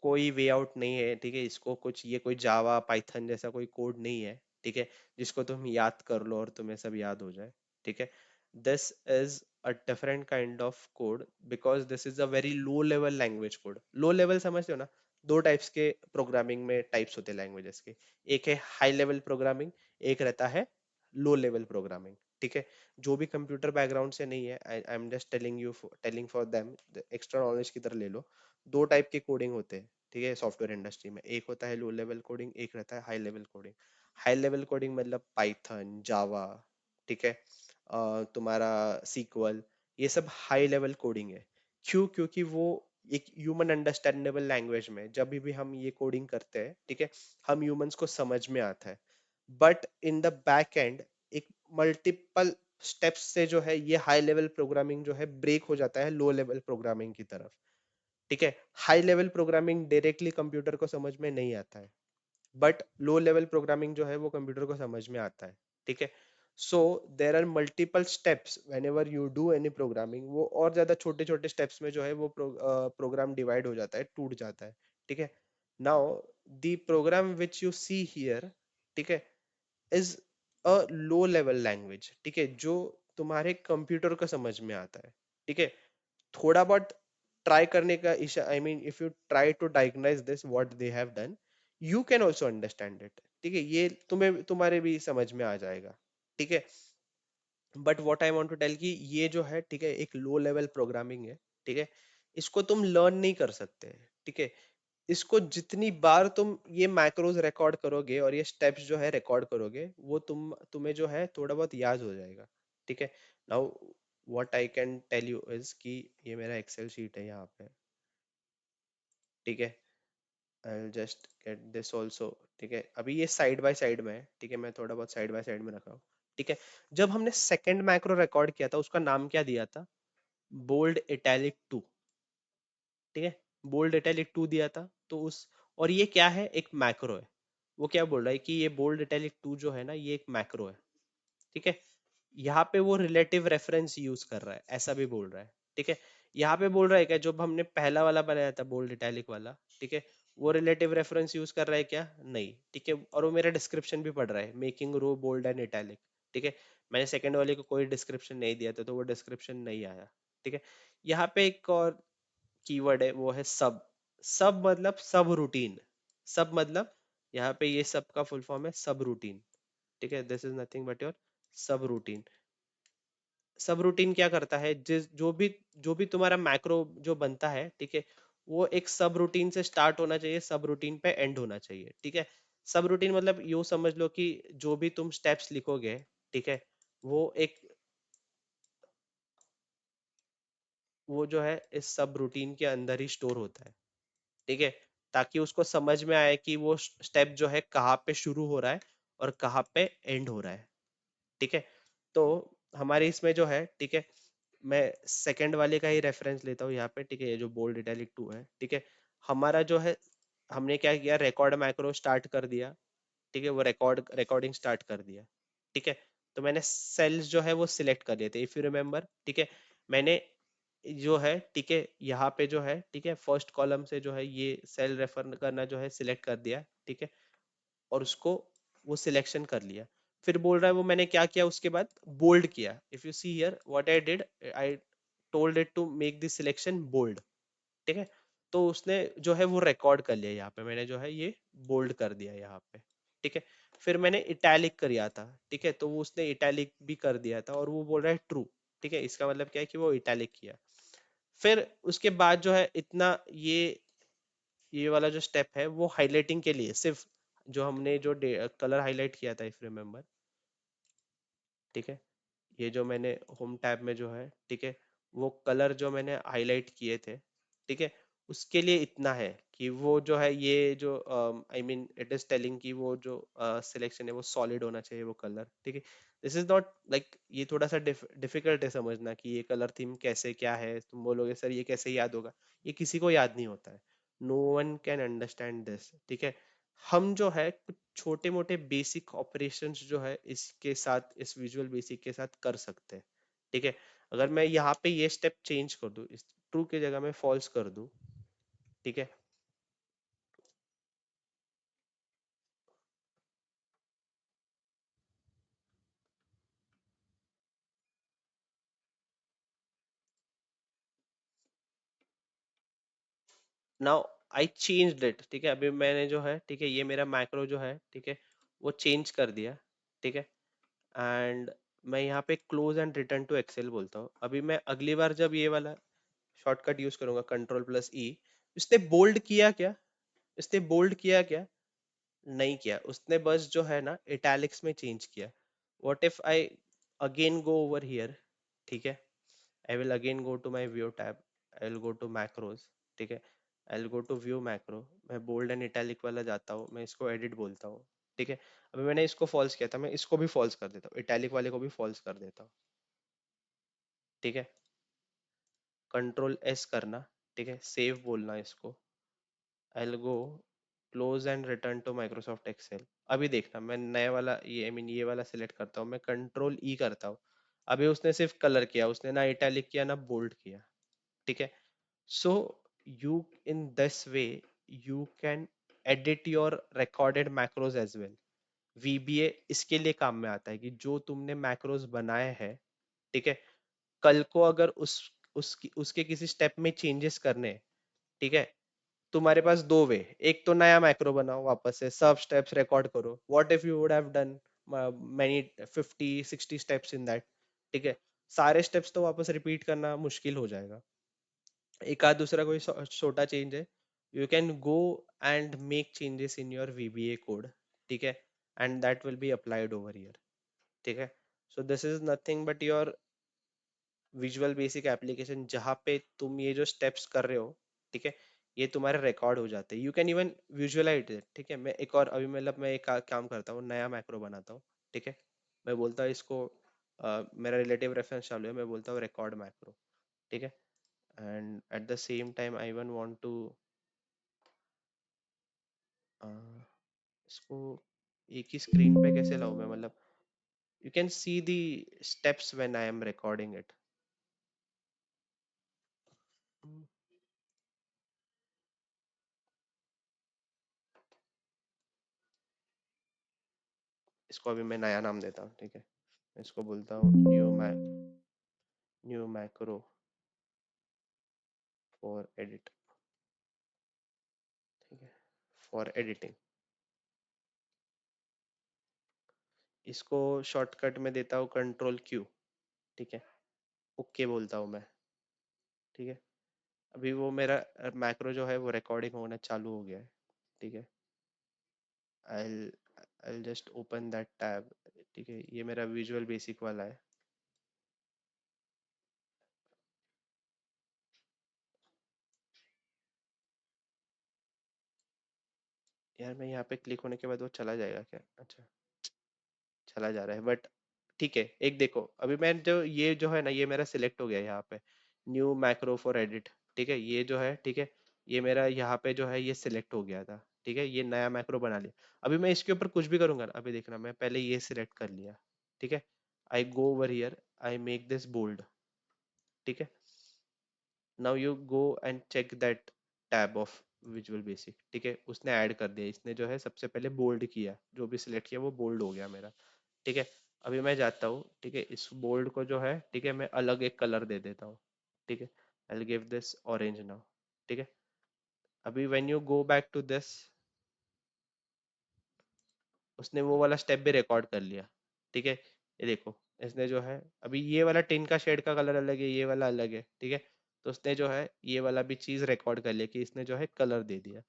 कोई वे आउट नहीं है, ठीक है। इसको कुछ, ये कोई जावा पाइथन जैसा कोई कोड नहीं है, ठीक है, जिसको तुम याद कर लो और तुम्हें सब याद हो जाए, ठीक है। This is a different kind of code, because this is a very low level language code. Low level समझते हो ना, दो टाइप्स के प्रोग्रामिंग में टाइप्स होते हैं लैंग्वेजेस के, एक है हाई लेवल प्रोग्रामिंग, एक रहता है लो लेवल प्रोग्रामिंग, ठीक है। जो भी कंप्यूटर बैकग्राउंड से नहीं है, I am just telling for them, extra knowledge की तरह ले लो। दो टाइप के कोडिंग होते हैं, ठीक है, सॉफ्टवेयर इंडस्ट्री में। एक होता है लो लेवल कोडिंग, एक रहता है high level coding. High level coding मतलब पाइथन, जावा, ठीक है, तुम्हारा सीक्वल, ये सब हाई लेवल कोडिंग है। क्यों? क्योंकि वो एक ह्यूमन अंडरस्टैंडेबल लैंग्वेज में जब भी हम ये कोडिंग करते हैं, ठीक है, हम ह्यूमंस को समझ में आता है। But in the back and एक मल्टीपल स्टेप्स से जो है ये हाई लेवल प्रोग्रामिंग जो है ब्रेक हो जाता है लो लेवल प्रोग्रामिंग की तरफ, ठीक है। High level programming directly computer को समझ में नहीं आता है, बट लो लेवल प्रोग्रामिंग जो है वो कंप्यूटर को समझ में आता है, ठीक है। So there are multiple steps whenever you do any programming, वो और ज्यादा छोटे छोटे स्टेप्स में जो है वो प्रोग्राम डिवाइड हो जाता है, टूट जाता है, ठीक है। Now the program which you see here, ठीक है, is a low level language, ठीक है, जो तुम्हारे कंप्यूटर को समझ में आता है, ठीक है। थोड़ा बहुत ट्राई करने का Isha, I mean if you try to diagnose this what they have done, you can also understand it, ठीक है, ये तुम्हें तुम्हारे भी समझ में आ जाएगा, ठीक है। But what I want to tell कि ये जो है, ठीक है, एक लो लेवल प्रोग्रामिंग है, ठीक है, इसको तुम लर्न नहीं कर सकते, ठीक है। इसको जितनी बार तुम ये मैक्रोज रिकॉर्ड करोगे और ये स्टेप्स जो है रिकॉर्ड करोगे, वो तुम्हें जो है थोड़ा बहुत याद हो जाएगा, ठीक है। Now what I can tell you is कि ये मेरा एक्सेल शीट है यहाँ पे, ठीक है। I just get this also, ठीक है। अभी ये साइड बाय साइड में है, ठीक है, मैं थोड़ा बहुत साइड बाय साइड में रखा हूँ, ठीक है। जब हमने सेकंड मैक्रो रिकॉर्ड किया था, उसका नाम क्या दिया था? बोल्ड इटैलिक 2, ठीक है, बोल्ड इटैलिक 2 दिया था। तो उस, और ये क्या है? एक मैक्रो है। वो क्या बोल रहा है कि ये बोल्ड इटैलिक 2 जो है ना, ये एक मैक्रो है, ठीक है। यहाँ पे वो रिलेटिव रेफरेंस यूज कर रहा है, ऐसा भी बोल रहा है, ठीक है। यहाँ पे बोल रहा है क्या, जो हमने पहला वाला बनाया था बोल्ड इटैलिक वाला, ठीक है, वो रिलेटिव रेफरेंस यूज कर रहा है क्या? नहीं, ठीक है। और वो मेरा डिस्क्रिप्शन भी पढ़ रहा है, making row bold and italic, ठीक है। मैंने सेकंड वाले को कोई डिस्क्रिप्शन नहीं दिया था, तो वो डिस्क्रिप्शन नहीं आया, ठीक है। यहाँ पे एक और कीवर्ड है, वो है सब। सब मतलब सब रूटीन। सब मतलब, यहाँ पे ये सब का फुल फॉर्म है सब रूटीन, ठीक है। This is nothing but your सब रूटीन। सब रूटीन क्या करता है, जिस जो भी तुम्हारा मैक्रो जो बनता है, ठीक है, वो एक सब रूटीन से स्टार्ट होना चाहिए, सब रूटीन पे एंड होना चाहिए, ठीक है। सब रूटीन मतलब यूं समझ लो कि जो भी तुम स्टेप्स लिखोगे, ठीक है, वो एक, वो जो है इस सब रूटीन के अंदर ही स्टोर होता है, ठीक है। ताकि उसको समझ में आए कि वो स्टेप जो है कहाँ पे शुरू हो रहा है और कहाँ पे एंड हो रहा है, ठीक है। तो हमारे इसमें जो है, ठीक है, मैं सेकंड वाले का ही रेफरेंस लेता हूँ यहाँ पे, ठीक है, ये जो बोल्ड इटैलिक 2 है, ठीक है। हमारा जो है, हमने क्या किया, रिकॉर्ड मैक्रो स्टार्ट कर दिया, ठीक है, वो रिकॉर्डिंग स्टार्ट कर दिया, ठीक है। तो मैंने सेल्स जो है वो सिलेक्ट कर लिए थे, इफ यू रिमेम्बर, ठीक है। मैंने जो है, ठीक है, यहाँ पे जो है, ठीक है, फर्स्ट कॉलम से जो है ये सेल रेफर करना जो है सिलेक्ट कर दिया, ठीक है। और उसको वो सिलेक्शन कर लिया। फिर बोल रहा है वो मैंने क्या किया उसके बाद, बोल्ड किया। If you see here what I did, I told it to make this selection bold, ठीक है। तो उसने जो है वो रिकॉर्ड कर लिया, यहाँ पे मैंने जो है ये बोल्ड कर दिया यहाँ पे, ठीक है। फिर मैंने इटैलिक किया था, ठीक है, तो वो उसने इटैलिक भी कर दिया था, और वो बोल रहा है ट्रू, ठीक है। इसका मतलब क्या है कि वो इटैलिक किया। फिर उसके बाद जो है इतना, ये वाला जो स्टेप है वो हाईलाइटिंग के लिए सिर्फ, जो हमने जो कलर हाईलाइट किया था, इफ रिमेम्बर, ठीक है, ये जो मैंने होम टैब में जो है, ठीक है, वो कलर जो मैंने हाईलाइट किए थे, ठीक है, उसके लिए इतना है कि वो जो है ये जो, I mean it is telling कि वो जो सिलेक्शन है वो सॉलिड होना चाहिए वो कलर, ठीक है। दिस इज नॉट लाइक, ये थोड़ा सा डिफिकल्ट है समझना कि ये कलर थीम कैसे क्या है। तुम बोलोगे सर ये कैसे याद होगा, ये किसी को याद नहीं होता है। No one can understand this, ठीक है। हम जो है कुछ छोटे मोटे बेसिक ऑपरेशंस जो है इसके साथ, इस विजुअल बेसिक के साथ कर सकते हैं, ठीक है। अगर मैं यहाँ पे ये स्टेप चेंज कर दूं, इस ट्रू की जगह में फॉल्स कर दूं, ठीक है। नाउ आई चेंज्ड इट, ठीक है। अभी मैंने जो है, ठीक है, ये मेरा मैक्रो जो है, ठीक है, वो चेंज कर दिया, ठीक है। एंड मैं यहाँ पे close and return to Excel बोलता हूँ। अभी मैं अगली बार जब ये वाला शॉर्टकट यूज करूंगा, कंट्रोल प्लस ई, इसने बोल्ड किया क्या? इसने बोल्ड किया क्या? नहीं किया। उसने बस जो है ना इटैलिक्स में चेंज किया। What if I again go over here, ठीक है, I will again go to my view tab, I will go to macros, ठीक है, I will go to view macro, मैं बोल्ड एंड इटैलिक वाला जाता हूँ, मैं इसको एडिट बोलता हूँ, ठीक है। अभी मैंने इसको फॉल्स किया था, मैं इसको भी फॉल्स कर देता हूँ, इटैलिक वाले को भी फॉल्स कर देता हूँ, ठीक है। कंट्रोल एस करना, ठीक है, सेव बोलना इसको, I will go close and return to Microsoft Excel. अभी देखना, मैं नया वाला, ये आई मीन ये वाला सिलेक्ट करता हूँ, मैं कंट्रोल ई करता हूँ। अभी उसने सिर्फ कलर किया, उसने ना इटैलिक किया ना बोल्ड किया, ठीक है। So you, in this way you can edit your recorded macros as well. VBA इसके लिए काम में आता है कि जो तुमने मैक्रोज बनाए हैं, ठीक है, कल को अगर उसकी उसके किसी स्टेप में चेंजेस करने हैं, ठीक है, तुम्हारे पास दो वे, एक तो नया मैक्रो बनाओ, वापस से सब स्टेप्स रिकॉर्ड करो, what if you would have done many 50-60 steps in that, ठीक है, सारे स्टेप्स तो वापस रिपीट करना मुश्किल हो जाएगा। एक आध दूसरा कोई छोटा चेंज है, you can go and make changes in your VBA code, ठीक है, and that will be applied over here, ठीक है। So this is nothing but your visual basic application, जहाँ पे तुम ये जो स्टेप्स कर रहे हो, ठीक है, ये तुम्हारे रिकॉर्ड हो जाते हैं, you can even visualize it, ठीक है। मैं एक और अभी मतलब मैं एक काम करता हूँ, नया मैक्रो बनाता हूँ, ठीक है, मैं बोलता हूँ इसको मेरा रिलेटिव रेफरेंस चालू है, मैं बोलता हूँ रिकॉर्ड मैक्रो, ठीक है, and at the same time I even want to इसको एक ही स्क्रीन पे कैसे लाऊं मैं, मतलब you can see the steps when I am recording it. इसको अभी मैं नया नाम देता हूँ, ठीक है, मैं इसको बोलता हूँ न्यू मैक्रो फॉर एडिट, ठीक है, फॉर एडिटिंग। इसको शॉर्टकट में देता हूँ Ctrl+Q, ठीक है, ओके बोलता हूँ मैं, ठीक है। अभी वो मेरा मैक्रो जो है वो रिकॉर्डिंग होना चालू हो गया है, ठीक है। I'll I'll just open that tab, ठीक है, ये मेरा विजुअल बेसिक वाला है। यार मैं यहाँ पे क्लिक होने के बाद वो चला जाएगा क्या, अच्छा चला जा रहा है, बट ठीक है, एक देखो अभी मैं जो ये जो है ना, ये मेरा सिलेक्ट हो गया यहाँ पे, न्यू मैक्रो फॉर एडिट, ठीक है, ये जो है, ठीक है, ये मेरा यहाँ पे जो है ये सिलेक्ट हो गया था, ठीक है, ये नया मैक्रो बना लिया। अभी मैं इसके ऊपर कुछ भी करूंगा ना, अभी देखना, मैं पहले ये सिलेक्ट कर लिया, ठीक है, I go over here, I make this bold, ठीक है, now you go and check that tab of Visual Basic, ठीक है, उसने ऐड कर दिया, इसने जो है सबसे पहले बोल्ड किया, जो भी सिलेक्ट किया वो बोल्ड हो गया मेरा, ठीक है। अभी मैं जाता हूँ, ठीक है, इस बोल्ड को जो है, ठीक है, मैं अलग एक कलर दे देता हूँ, ठीक है, I will give this orange now, ठीक है। अभी when you go back to this, उसने वो वाला स्टेप भी रिकॉर्ड कर लिया, ठीक है, ये देखो, इसने जो है अभी ये वाला टिन का शेड का कलर अलग है, ये वाला अलग है, ठीक है, तो उसने जो है ये वाला भी चीज रिकॉर्ड कर लिया कि इसने जो है कलर दे दिया,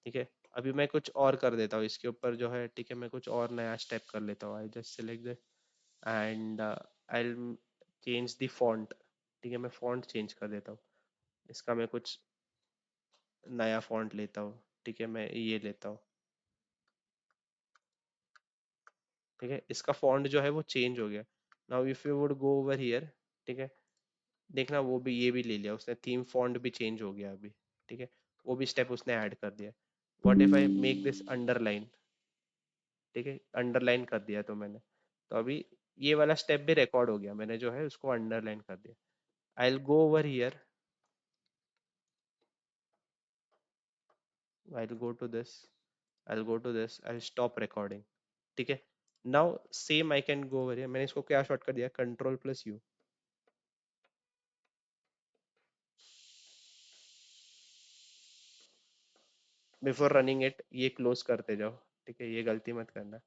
ठीक है। अभी मैं कुछ और कर देता हूँ इसके ऊपर जो है, ठीक है, मैं कुछ और नया स्टेप कर लेता हूँ, I just select this and I change the font, ठीक है, मैं फॉन्ट चेंज कर देता हूँ, इसका मैं कुछ नया फॉन्ट लेता हूँ, ठीक है, मैं ये लेता हूँ, ठीक है, इसका फॉन्ट जो है वो चेंज हो गया। Now if you would go over here, ठीक है, देखना वो भी ये भी ले लिया उसने, थीम फॉन्ट भी चेंज हो गया अभी, ठीक है, वो भी स्टेप उसने ऐड कर दिया। What if I make this underline, ठीक है, अंडरलाइन कर दिया तो मैंने, तो अभी ये वाला स्टेप भी रिकॉर्ड हो गया, मैंने जो है उसको अंडरलाइन कर दिया। I will go over here, I will go to this, I'll go to this, I'll stop recording, ठीक है। Now same I can go over here, मैंने इसको क्या शॉर्ट कर दिया, Ctrl+U, बिफोर रनिंग इट ये क्लोज करते जाओ, ठीक है, ये गलती मत करना।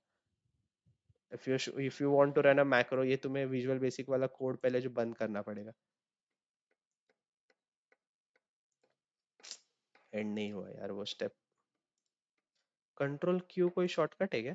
If you want to run a macro, ये तुम्हें विजुअल बेसिक वाला कोड पहले जो बंद करना पड़ेगा। एंड नहीं हुआ यार वो स्टेप। Ctrl+Q कोई शॉर्टकट है क्या?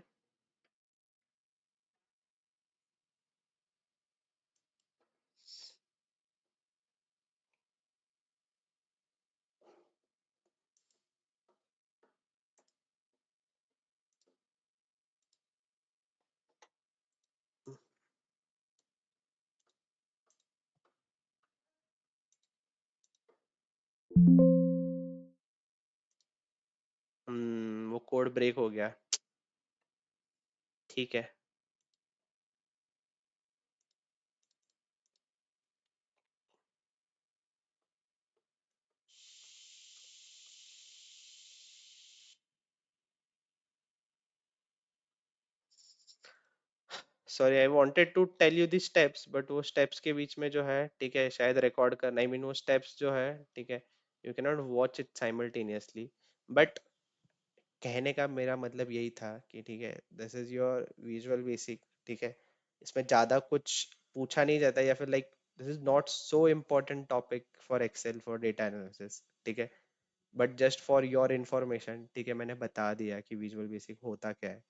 वो कोड ब्रेक हो गया, ठीक है। Sorry, I wanted to tell you the steps, but वो स्टेप्स के बीच में जो है, ठीक है, शायद रिकॉर्ड करना, आई मीन वो स्टेप्स जो है, ठीक है, you can not watch it simultaneously. But कहने का मेरा मतलब यही था कि ठीक है, this is your visual Basic, ठीक है, इसमें ज्यादा कुछ पूछा नहीं जाता, या फिर like this is not so important topic for Excel for data analysis, ठीक है, but just for your information, ठीक है, मैंने बता दिया कि विजुअल बेसिक होता क्या है।